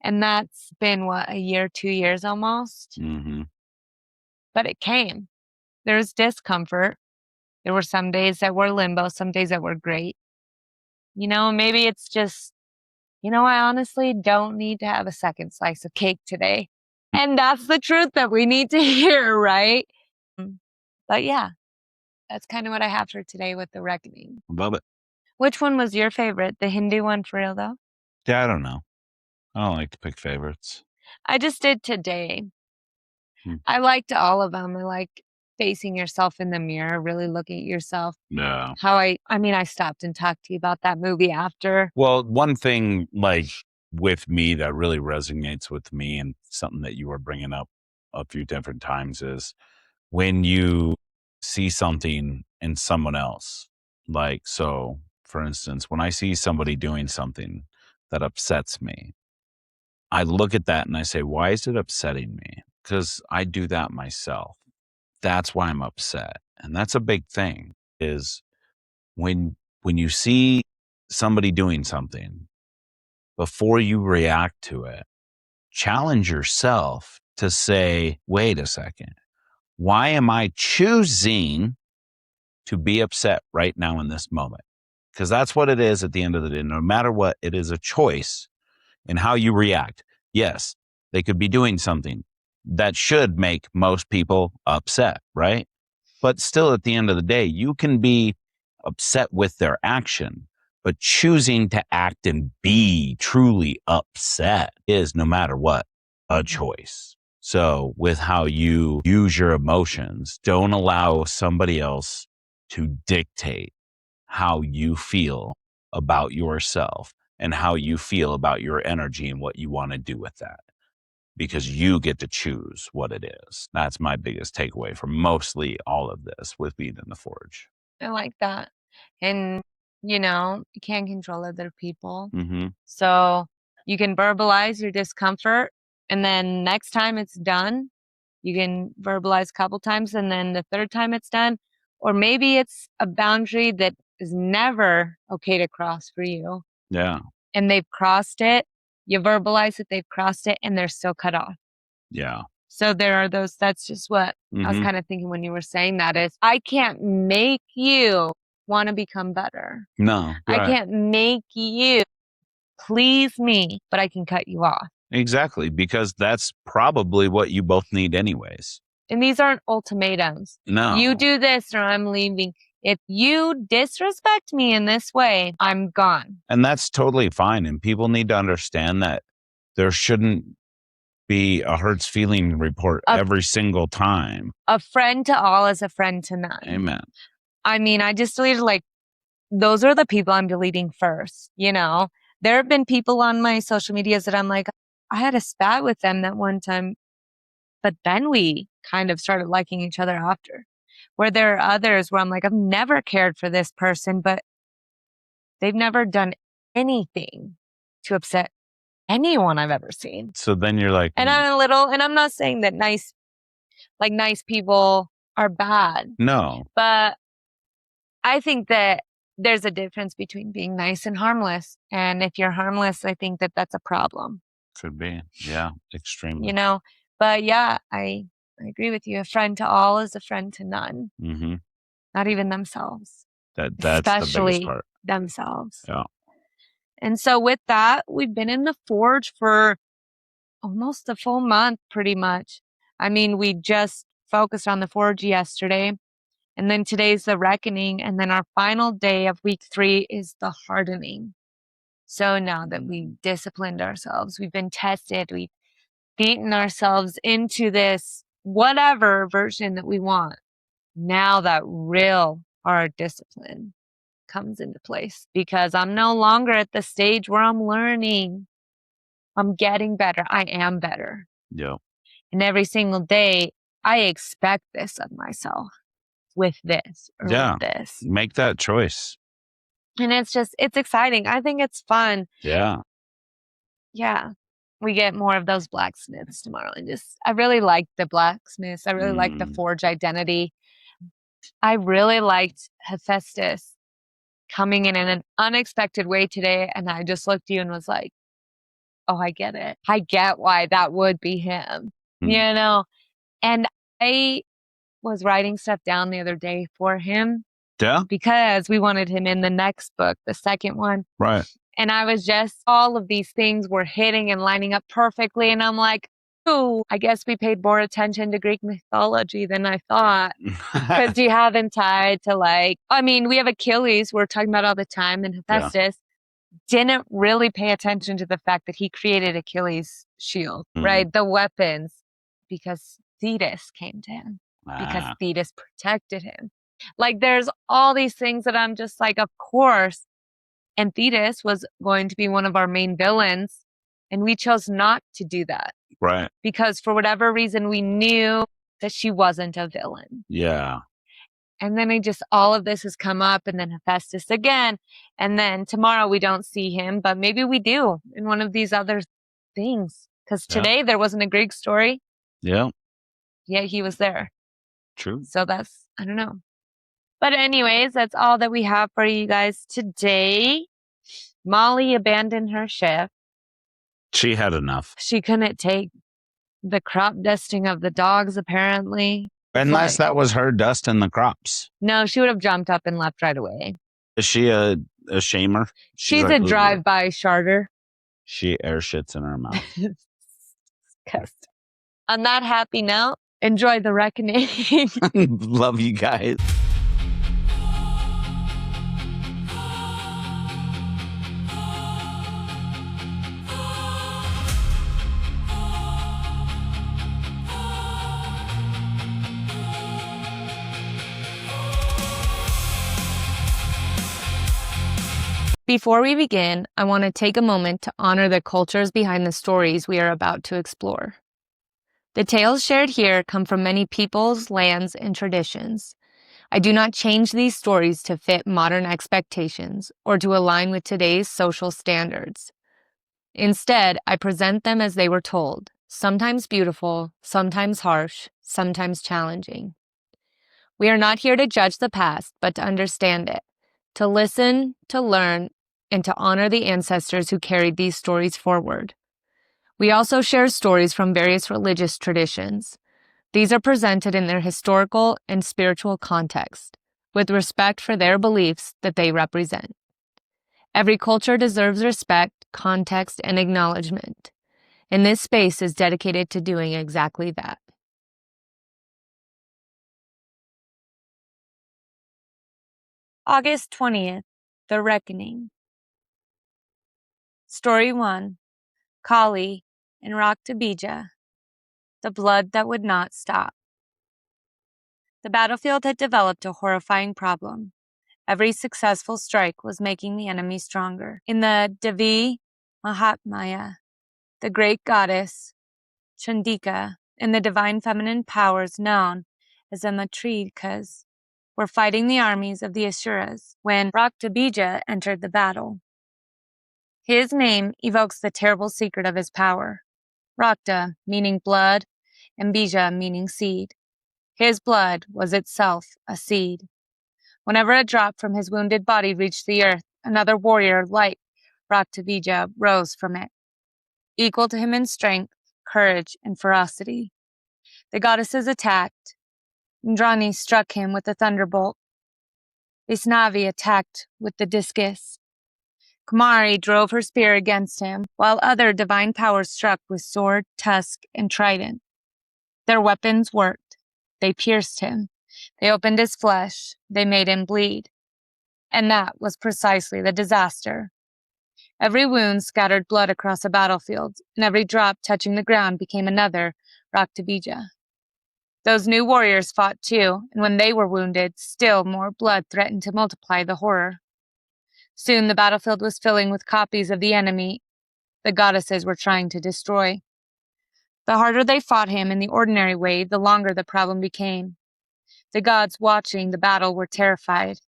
And that's been, what, a year, 2 years almost? But it came. There was discomfort. There were some days that were limbo, some days that were great. Maybe it's just, I honestly don't need to have a second slice of cake today. And that's the truth that we need to hear, right? But yeah, that's kind of what I have for today with the reckoning. Love it. Which one was your favorite? The Hindu one for real, though? Yeah, I don't know. I don't like to pick favorites. I just did today. I liked all of them. I like facing yourself in the mirror, really looking at yourself. Yeah. How I stopped and talked to you about that movie after. Well, one thing like with me that really resonates with me and something that you were bringing up a few different times is when you see something in someone else. Like, so for instance, when I see somebody doing something that upsets me, I look at that and I say, why is it upsetting me? Because I do that myself. That's why I'm upset. And that's a big thing is when you see somebody doing something, before you react to it, challenge yourself to say, wait a second, why am I choosing to be upset right now in this moment? Because that's what it is at the end of the day. No matter what, it is a choice in how you react. Yes, they could be doing something that should make most people upset, right? But still, at the end of the day, you can be upset with their action, but choosing to act and be truly upset is, no matter what, a choice. So with how you use your emotions, don't allow somebody else to dictate how you feel about yourself and how you feel about your energy and what you want to do with that, because you get to choose what it is. That's my biggest takeaway from mostly all of this with being in the forge. I like that. And, you can't control other people. Mm-hmm. So you can verbalize your discomfort And then next time it's done, you can verbalize a couple times, and then the third time it's done. Or maybe it's a boundary that is never okay to cross for you. Yeah. And they've crossed it. You verbalize it, they've crossed it, and they're still cut off. Yeah. So there are those, that's just what I was kind of thinking when you were saying that is, I can't make you want to become better. No. I Right. can't make you please me, but I can cut you off. Exactly, because that's probably what you both need anyways. And these aren't ultimatums. No. You do this or I'm leaving. If you disrespect me in this way, I'm gone. And that's totally fine. And people need to understand that there shouldn't be a hurts feeling report every single time. A friend to all is a friend to none. Amen. I mean, I just deleted those are the people I'm deleting first, you know? There have been people on my social medias that I'm like, I had a spat with them that one time, but then we kind of started liking each other after. Where there are others where I'm like, I've never cared for this person, but they've never done anything to upset anyone I've ever seen. So then you're like, and I'm not saying that nice people are bad. No. But I think that there's a difference between being nice and harmless. And if you're harmless, I think that that's a problem. Could be. Yeah. Extremely. You know, but yeah, I agree with you. A friend to all is a friend to none. Mm-hmm. Not even themselves. That's especially the biggest part. Themselves. Yeah. And so with that, we've been in the Forge for almost a full month, pretty much. I mean, we just focused on the Forge yesterday. And then today's the Reckoning. And then our final day of week 3 is the Hardening. So now that we've disciplined ourselves, we've been tested, we've beaten ourselves into this whatever version that we want. Now that real hard discipline comes into place because I'm no longer at the stage where I'm learning. I'm getting better. I am better. Yeah. And every single day, I expect this of myself with this or with this. Make that choice. And it's exciting. I think it's fun. Yeah. Yeah. We get more of those blacksmiths tomorrow. And I really liked the blacksmiths. I really liked the Forge identity. I really liked Hephaestus coming in an unexpected way today. And I just looked at you and was like, oh, I get it. I get why that would be him, you know? And I was writing stuff down the other day for him. Yeah. Because we wanted him in the next book, the second one. Right. And I was all of these things were hitting and lining up perfectly. And I'm like, ooh, I guess we paid more attention to Greek mythology than I thought. Because you haven't tied to we have Achilles, we're talking about all the time, and Hephaestus didn't really pay attention to the fact that he created Achilles' shield, right? The weapons, because Thetis came to him, because Thetis protected him. There's all these things that I'm just like, of course. And Thetis was going to be one of our main villains. And we chose not to do that. Right. Because for whatever reason, we knew that she wasn't a villain. Yeah. And then all of this has come up, and then Hephaestus again. And then tomorrow we don't see him, but maybe we do in one of these other things. Because today there wasn't a Greek story. Yeah. Yet he was there. True. So I don't know. But anyways, that's all that we have for you guys today. Molly abandoned her shift. She had enough. She couldn't take the crop dusting of the dogs, apparently. Unless that was her dusting the crops. No, she would have jumped up and left right away. Is she a shamer? She's a drive-by sharter. She air shits in her mouth. On that happy note, enjoy the Reckoning. Love you guys. Before we begin, I want to take a moment to honor the cultures behind the stories we are about to explore. The tales shared here come from many peoples, lands, and traditions. I do not change these stories to fit modern expectations or to align with today's social standards. Instead, I present them as they were told, sometimes beautiful, sometimes harsh, sometimes challenging. We are not here to judge the past, but to understand it, to listen, to learn, and to honor the ancestors who carried these stories forward. We also share stories from various religious traditions. These are presented in their historical and spiritual context, with respect for their beliefs that they represent. Every culture deserves respect, context, and acknowledgement, and this space is dedicated to doing exactly that. August 20th, The Reckoning. Story 1, Kali and Raktabija, the blood that would not stop. The battlefield had developed a horrifying problem. Every successful strike was making the enemy stronger. In the Devi Mahatmya, the great goddess Chandika and the divine feminine powers known as the Matrikas were fighting the armies of the Asuras when Raktabija entered the battle. His name evokes the terrible secret of his power. Rakta, meaning blood, and Bija, meaning seed. His blood was itself a seed. Whenever a drop from his wounded body reached the earth, another warrior like Raktabija rose from it, equal to him in strength, courage, and ferocity. The goddesses attacked. Indrani struck him with the thunderbolt. Vaishnavi attacked with the discus. Kumari drove her spear against him, while other divine powers struck with sword, tusk, and trident. Their weapons worked. They pierced him. They opened his flesh. They made him bleed. And that was precisely the disaster. Every wound scattered blood across a battlefield, and every drop touching the ground became another Raktabija. Those new warriors fought too, and when they were wounded, still more blood threatened to multiply the horror. Soon the battlefield was filling with copies of the enemy the goddesses were trying to destroy. The harder they fought him in the ordinary way, the longer the problem became. The gods watching the battle were terrified.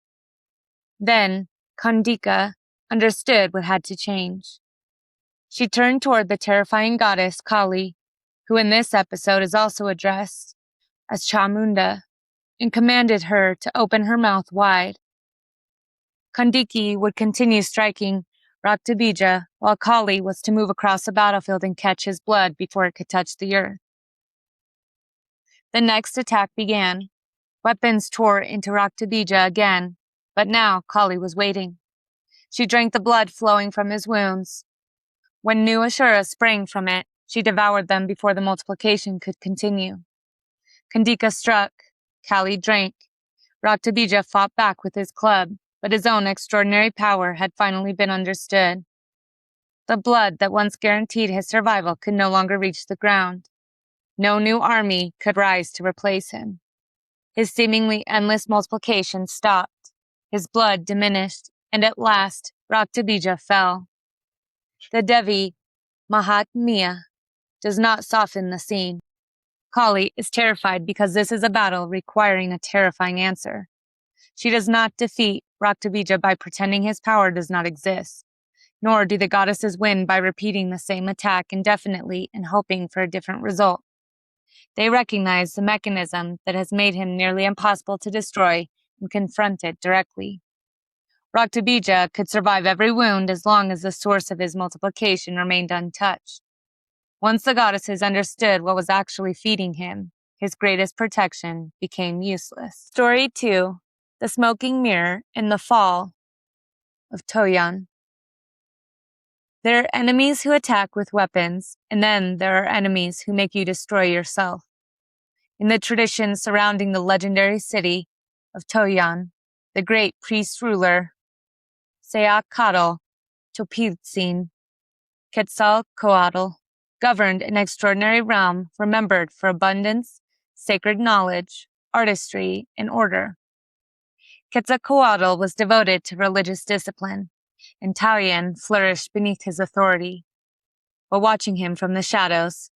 Then Kandika understood what had to change. She turned toward the terrifying goddess Kali, who in this episode is also addressed as Chamunda, and commanded her to open her mouth wide. Kandiki would continue striking Raktabija, while Kali was to move across the battlefield and catch his blood before it could touch the earth. The next attack began. Weapons tore into Raktabija again, but now Kali was waiting. She drank the blood flowing from his wounds. When new Asuras sprang from it, she devoured them before the multiplication could continue. Kandika struck. Kali drank. Raktabija fought back with his club, but his own extraordinary power had finally been understood. The blood that once guaranteed his survival could no longer reach the ground. No new army could rise to replace him. His seemingly endless multiplication stopped. His blood diminished, and at last Raktabija fell. The Devi Mahatmya does not soften the scene. Kali is terrified because this is a battle requiring a terrifying answer. She does not defeat Raktabija by pretending his power does not exist, nor do the goddesses win by repeating the same attack indefinitely and hoping for a different result. They recognize the mechanism that has made him nearly impossible to destroy and confront it directly. Raktabija could survive every wound as long as the source of his multiplication remained untouched. Once the goddesses understood what was actually feeding him, his greatest protection became useless. Story 2, The Smoking Mirror and the Fall of Toyan. There are enemies who attack with weapons, and then there are enemies who make you destroy yourself. In the tradition surrounding the legendary city of Toyan, the great priest-ruler Seacatl Topiltzin Quetzalcoatl governed an extraordinary realm remembered for abundance, sacred knowledge, artistry, and order. Quetzalcoatl was devoted to religious discipline, and Tauyan flourished beneath his authority. But watching him from the shadows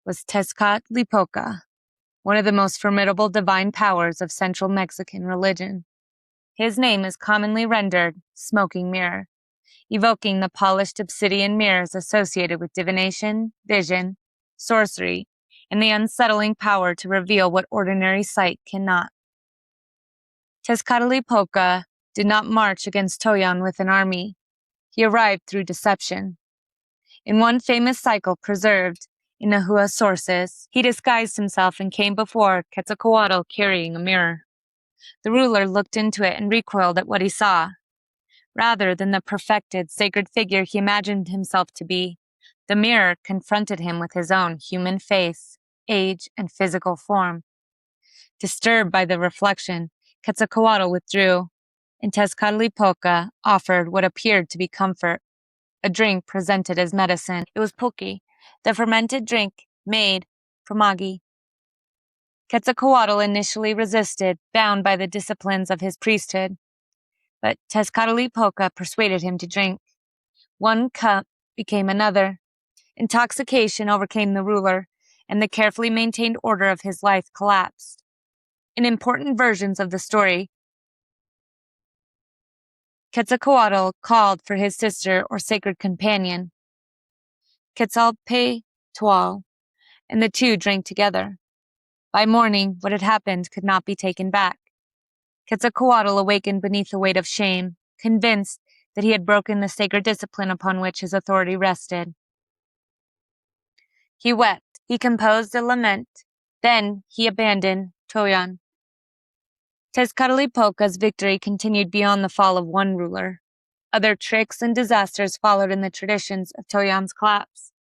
was Tezcatlipoca, one of the most formidable divine powers of Central Mexican religion. His name is commonly rendered Smoking Mirror, evoking the polished obsidian mirrors associated with divination, vision, sorcery, and the unsettling power to reveal what ordinary sight cannot. Tezcatlipoca did not march against Toyon with an army. He arrived through deception. In one famous cycle preserved in Nahua sources, he disguised himself and came before Quetzalcoatl carrying a mirror. The ruler looked into it and recoiled at what he saw. Rather than the perfected, sacred figure he imagined himself to be, the mirror confronted him with his own human face, age, and physical form. Disturbed by the reflection, Quetzalcoatl withdrew, and Tezcatlipoca offered what appeared to be comfort, a drink presented as medicine. It was pulque, the fermented drink made from agi. Quetzalcoatl initially resisted, bound by the disciplines of his priesthood, but Tezcatlipoca persuaded him to drink. One cup became another. Intoxication overcame the ruler, and the carefully maintained order of his life collapsed. In important versions of the story, Quetzalcoatl called for his sister or sacred companion, Quetzalpéhuatl, and the two drank together. By morning, what had happened could not be taken back. Quetzalcoatl awakened beneath the weight of shame, convinced that he had broken the sacred discipline upon which his authority rested. He wept. He composed a lament. Then he abandoned Toyon. Tezcatlipoca's victory continued beyond the fall of one ruler. Other tricks and disasters followed in the traditions of Toyon's collapse,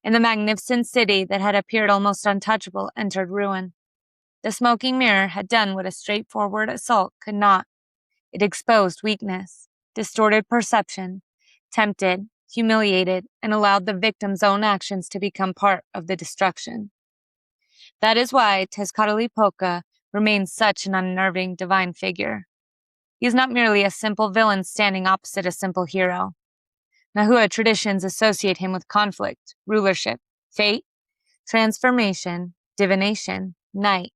and the magnificent city that had appeared almost untouchable entered ruin. The smoking mirror had done what a straightforward assault could not. It exposed weakness, distorted perception, tempted, humiliated, and allowed the victim's own actions to become part of the destruction. That is why Tezcatlipoca remains such an unnerving divine figure. He is not merely a simple villain standing opposite a simple hero. Nahua traditions associate him with conflict, rulership, fate, transformation, divination, night,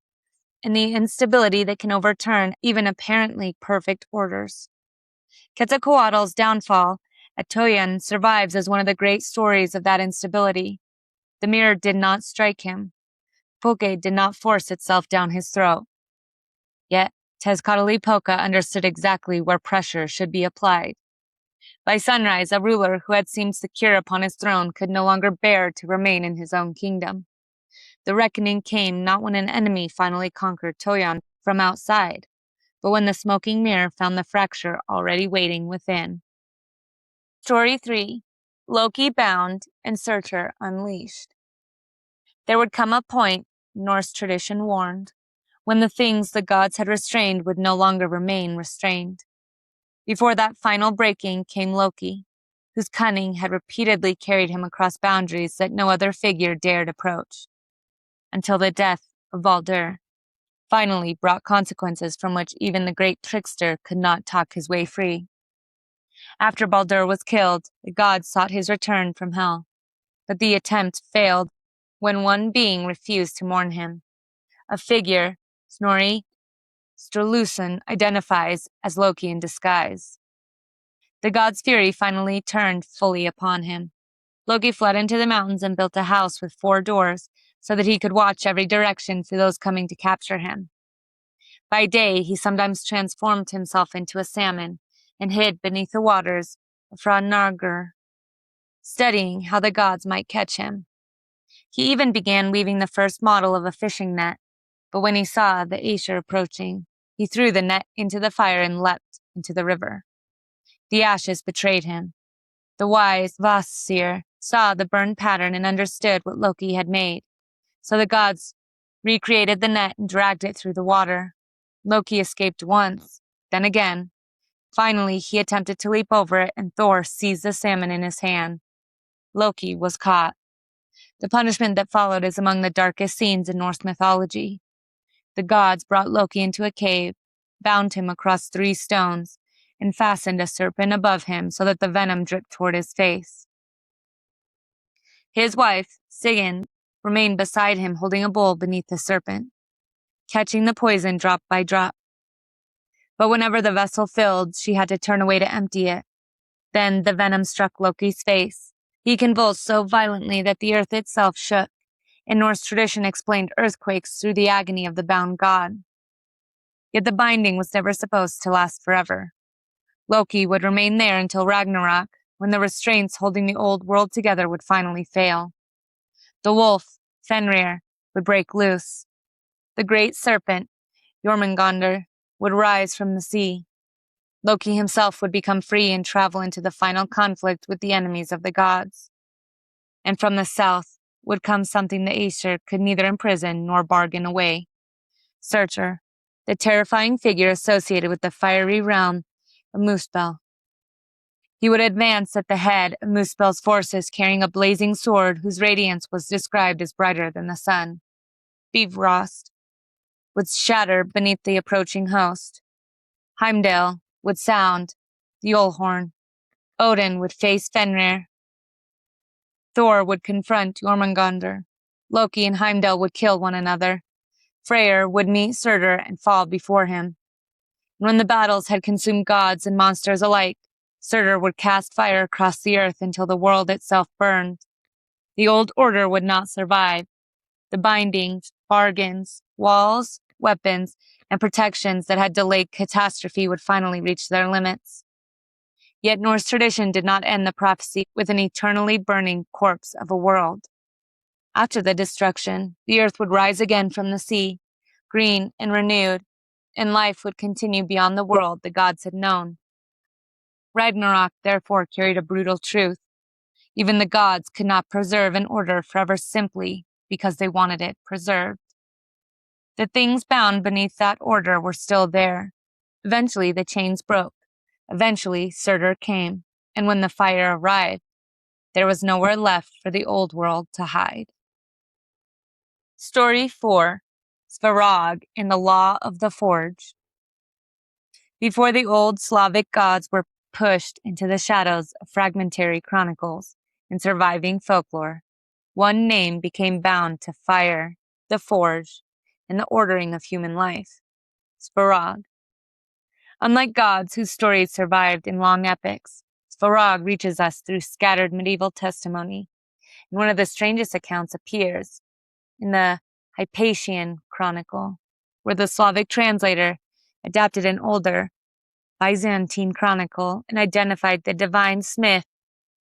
and the instability that can overturn even apparently perfect orders. Quetzalcoatl's downfall at Toyon survives as one of the great stories of that instability. The mirror did not strike him. Pulque did not force itself down his throat. Yet, Tezcatlipoca understood exactly where pressure should be applied. By sunrise, a ruler who had seemed secure upon his throne could no longer bear to remain in his own kingdom. The reckoning came not when an enemy finally conquered Toyon from outside, but when the smoking mirror found the fracture already waiting within. Story 3. Loki bound and Searcher unleashed. There would come a point, Norse tradition warned, when the things the gods had restrained would no longer remain restrained. Before that final breaking came Loki, whose cunning had repeatedly carried him across boundaries that no other figure dared approach, until the death of Baldur finally brought consequences from which even the great trickster could not talk his way free. After Baldur was killed, the gods sought his return from hell, but the attempt failed when one being refused to mourn him. A figure Snorri Sturluson identifies as Loki in disguise. The god's fury finally turned fully upon him. Loki fled into the mountains and built a house with 4 doors so that he could watch every direction for those coming to capture him. By day, he sometimes transformed himself into a salmon and hid beneath the waters of Ragnarök, studying how the gods might catch him. He even began weaving the first model of a fishing net, but when he saw the Aesir approaching, he threw the net into the fire and leapt into the river. The ashes betrayed him. The wise Kvasir saw the burned pattern and understood what Loki had made, so the gods recreated the net and dragged it through the water. Loki escaped once, then again. Finally, he attempted to leap over it, and Thor seized the salmon in his hand. Loki was caught. The punishment that followed is among the darkest scenes in Norse mythology. The gods brought Loki into a cave, bound him across 3 stones, and fastened a serpent above him so that the venom dripped toward his face. His wife, Sigyn, remained beside him holding a bowl beneath the serpent, catching the poison drop by drop. But whenever the vessel filled, she had to turn away to empty it. Then the venom struck Loki's face. He convulsed so violently that the earth itself shook, and Norse tradition explained earthquakes through the agony of the bound god. Yet the binding was never supposed to last forever. Loki would remain there until Ragnarök, when the restraints holding the old world together would finally fail. The wolf, Fenrir, would break loose. The great serpent, Jormungandr, would rise from the sea. Loki himself would become free and travel into the final conflict with the enemies of the gods. And from the south would come something the Aesir could neither imprison nor bargain away. Surtur, the terrifying figure associated with the fiery realm of Muspel. He would advance at the head of Muspel's forces carrying a blazing sword whose radiance was described as brighter than the sun. Bifrost would shatter beneath the approaching host. Heimdall would sound the Yule horn. Odin would face Fenrir. Thor would confront Jormungandr. Loki and Heimdall would kill one another. Freyr would meet Surtur and fall before him. And when the battles had consumed gods and monsters alike, Surtur would cast fire across the earth until the world itself burned. The old order would not survive. The bindings, bargains, walls, weapons, and protections that had delayed catastrophe would finally reach their limits. Yet Norse tradition did not end the prophecy with an eternally burning corpse of a world. After the destruction, the earth would rise again from the sea, green and renewed, and life would continue beyond the world the gods had known. Ragnarök therefore carried a brutal truth. Even the gods could not preserve an order forever simply because they wanted it preserved. The things bound beneath that order were still there. Eventually the chains broke. Eventually Surtur came, and when the fire arrived, there was nowhere left for the old world to hide. Story 4. Svarog and the Law of the Forge. Before the old Slavic gods were pushed into the shadows of fragmentary chronicles and surviving folklore, one name became bound to fire, the forge, and the ordering of human life: Svarog. Unlike gods whose stories survived in long epics, Svarog reaches us through scattered medieval testimony, and one of the strangest accounts appears in the Hypatian Chronicle, where the Slavic translator adapted an older Byzantine chronicle and identified the divine smith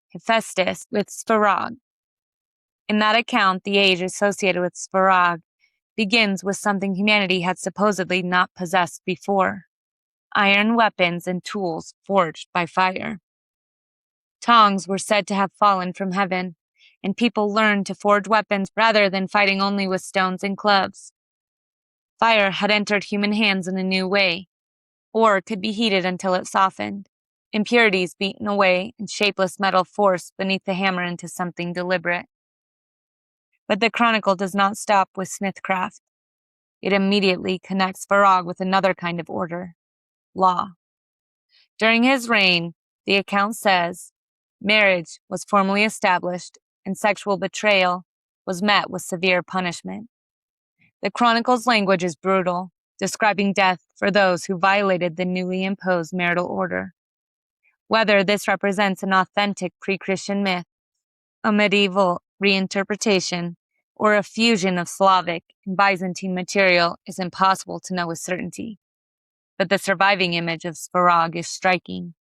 Hephaestus with Svarog. In that account, the age associated with Svarog begins with something humanity had supposedly not possessed before: iron weapons and tools forged by fire. Tongs were said to have fallen from heaven, and people learned to forge weapons rather than fighting only with stones and clubs. Fire had entered human hands in a new way. Ore could be heated until it softened, impurities beaten away, and shapeless metal forced beneath the hammer into something deliberate. But the chronicle does not stop with smithcraft. It immediately connects Svarog with another kind of order: law. During his reign, the account says, marriage was formally established and sexual betrayal was met with severe punishment. The chronicle's language is brutal, describing death for those who violated the newly imposed marital order. Whether this represents an authentic pre-Christian myth, a medieval reinterpretation, or a fusion of Slavic and Byzantine material is impossible to know with certainty. But the surviving image of Svarog is striking.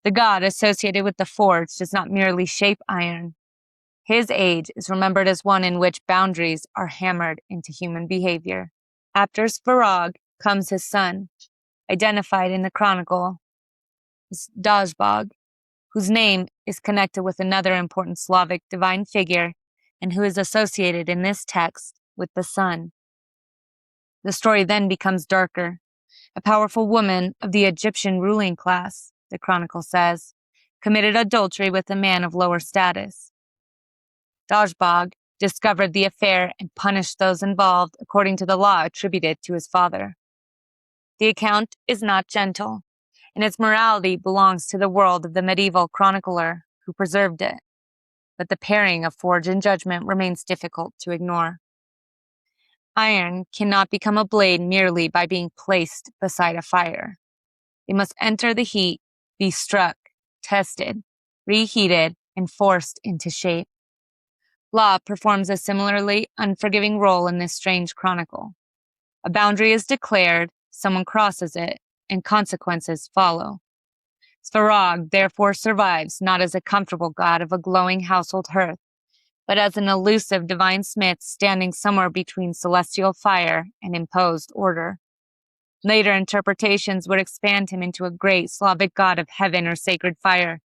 The god associated with the forge does not merely shape iron. His age is remembered as one in which boundaries are hammered into human behavior. After Svarog comes his son, identified in the chronicle as Dazbog, whose name is connected with another important Slavic divine figure and who is associated in this text with the sun. The story then becomes darker. A powerful woman of the Egyptian ruling class, the chronicle says, committed adultery with a man of lower status. Dazbog discovered the affair and punished those involved according to the law attributed to his father. The account is not gentle, and its morality belongs to the world of the medieval chronicler who preserved it. But the pairing of forge and judgment remains difficult to ignore. Iron cannot become a blade merely by being placed beside a fire. It must enter the heat, be struck, tested, reheated, and forced into shape. Law performs a similarly unforgiving role in this strange chronicle. A boundary is declared, someone crosses it, and consequences follow. Svarog therefore survives not as a comfortable god of a glowing household hearth, but as an elusive divine smith standing somewhere between celestial fire and imposed order. Later interpretations would expand him into a great Slavic god of heaven or sacred fire,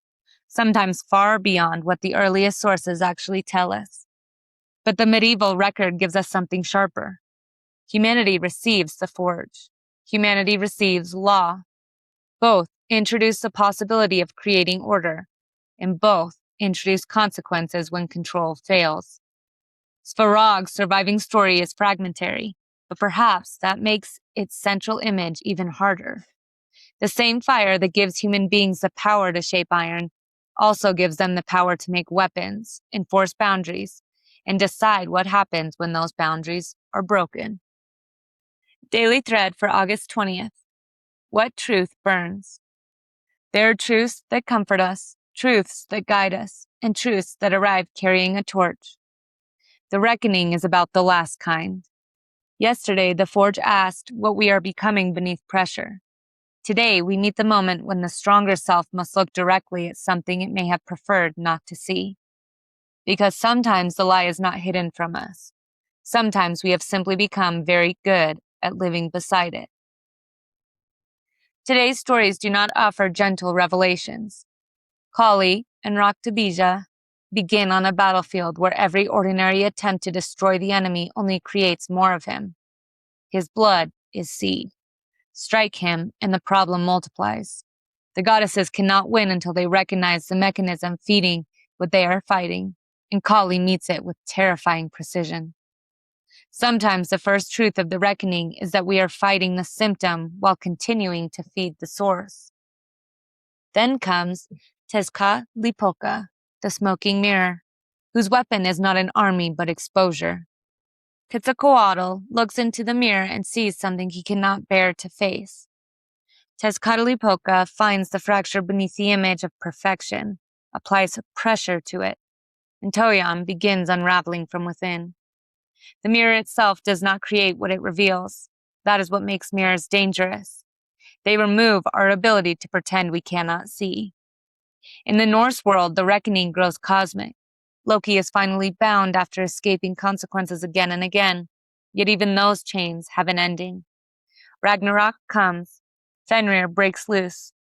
sometimes far beyond what the earliest sources actually tell us. But the medieval record gives us something sharper. Humanity receives the forge. Humanity receives law. Both introduce the possibility of creating order, and both introduce consequences when control fails. Svarog's surviving story is fragmentary, but perhaps that makes its central image even harder. The same fire that gives human beings the power to shape iron also gives them the power to make weapons, enforce boundaries, and decide what happens when those boundaries are broken. Daily Thread for August 20th. What truth burns? There are truths that comfort us, truths that guide us, and truths that arrive carrying a torch. The reckoning is about the last kind. Yesterday, the forge asked what we are becoming beneath pressure. Today, we meet the moment when the stronger self must look directly at something it may have preferred not to see. Because sometimes the lie is not hidden from us. Sometimes we have simply become very good at living beside it. Today's stories do not offer gentle revelations. Kali and Raktabija begin on a battlefield where every ordinary attempt to destroy the enemy only creates more of him. His blood is seed. Strike him, and the problem multiplies. The goddesses cannot win until they recognize the mechanism feeding what they are fighting, and Kali meets it with terrifying precision. Sometimes the first truth of the reckoning is that we are fighting the symptom while continuing to feed the source. Then comes Tezcatlipoca, the smoking mirror, whose weapon is not an army but exposure. Quetzalcoatl looks into the mirror and sees something he cannot bear to face. Tezcatlipoca finds the fracture beneath the image of perfection, applies pressure to it, and Toyon begins unraveling from within. The mirror itself does not create what it reveals. That is what makes mirrors dangerous. They remove our ability to pretend we cannot see. In the Norse world, the reckoning grows cosmic. Loki is finally bound after escaping consequences again and again, yet even those chains have an ending. Ragnarök comes. Fenrir breaks loose.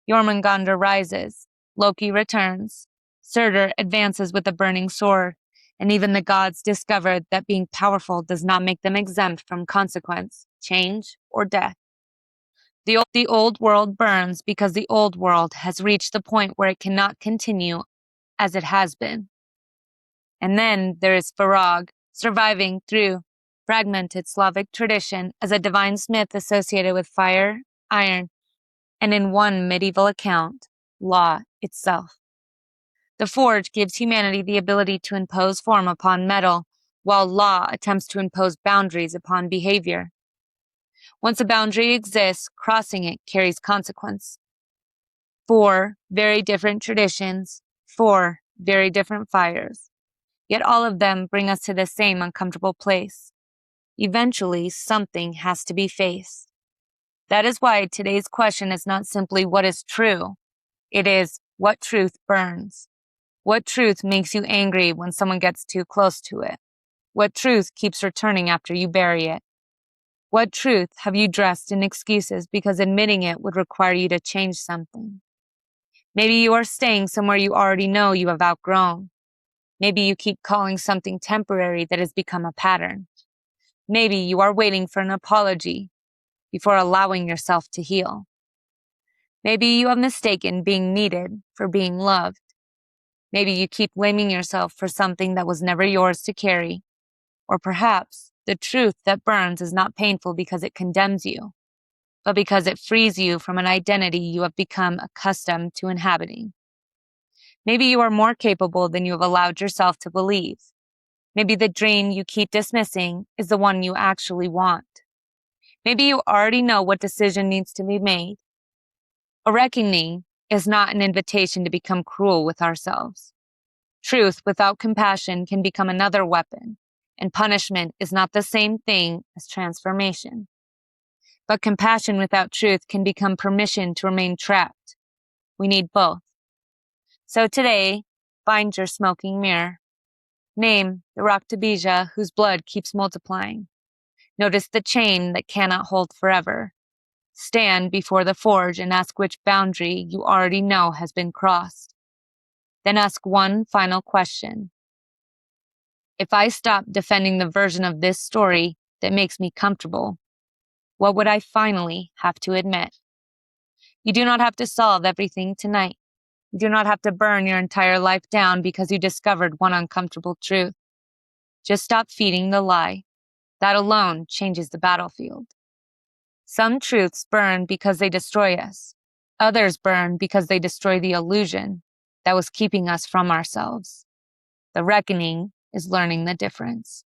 Jormungandr rises. Loki returns. Surtur advances with a burning sword, and even the gods discovered that being powerful does not make them exempt from consequence, change, or death. The old world burns because the old world has reached the point where it cannot continue as it has been. And then there is Svarog, surviving through fragmented Slavic tradition as a divine smith associated with fire, iron, and in one medieval account, law itself. The forge gives humanity the ability to impose form upon metal, while law attempts to impose boundaries upon behavior. Once a boundary exists, crossing it carries consequence. 4 very different traditions, 4 very different fires. Yet all of them bring us to the same uncomfortable place. Eventually, something has to be faced. That is why today's question is not simply what is true. It is what truth burns. What truth makes you angry when someone gets too close to it? What truth keeps returning after you bury it? What truth have you dressed in excuses because admitting it would require you to change something? Maybe you are staying somewhere you already know you have outgrown. Maybe you keep calling something temporary that has become a pattern. Maybe you are waiting for an apology before allowing yourself to heal. Maybe you have mistaken being needed for being loved. Maybe you keep blaming yourself for something that was never yours to carry. Or perhaps the truth that burns is not painful because it condemns you, but because it frees you from an identity you have become accustomed to inhabiting. Maybe you are more capable than you have allowed yourself to believe. Maybe the dream you keep dismissing is the one you actually want. Maybe you already know what decision needs to be made. A reckoning is not an invitation to become cruel with ourselves. Truth without compassion can become another weapon, and punishment is not the same thing as transformation. But compassion without truth can become permission to remain trapped. We need both. So today, find your smoking mirror. Name the Raktabija whose blood keeps multiplying. Notice the chain that cannot hold forever. Stand before the forge and ask which boundary you already know has been crossed. Then ask one final question. If I stop defending the version of this story that makes me comfortable, what would I finally have to admit? You do not have to solve everything tonight. You do not have to burn your entire life down because you discovered one uncomfortable truth. Just stop feeding the lie. That alone changes the battlefield. Some truths burn because they destroy us. Others burn because they destroy the illusion that was keeping us from ourselves. The reckoning is learning the difference.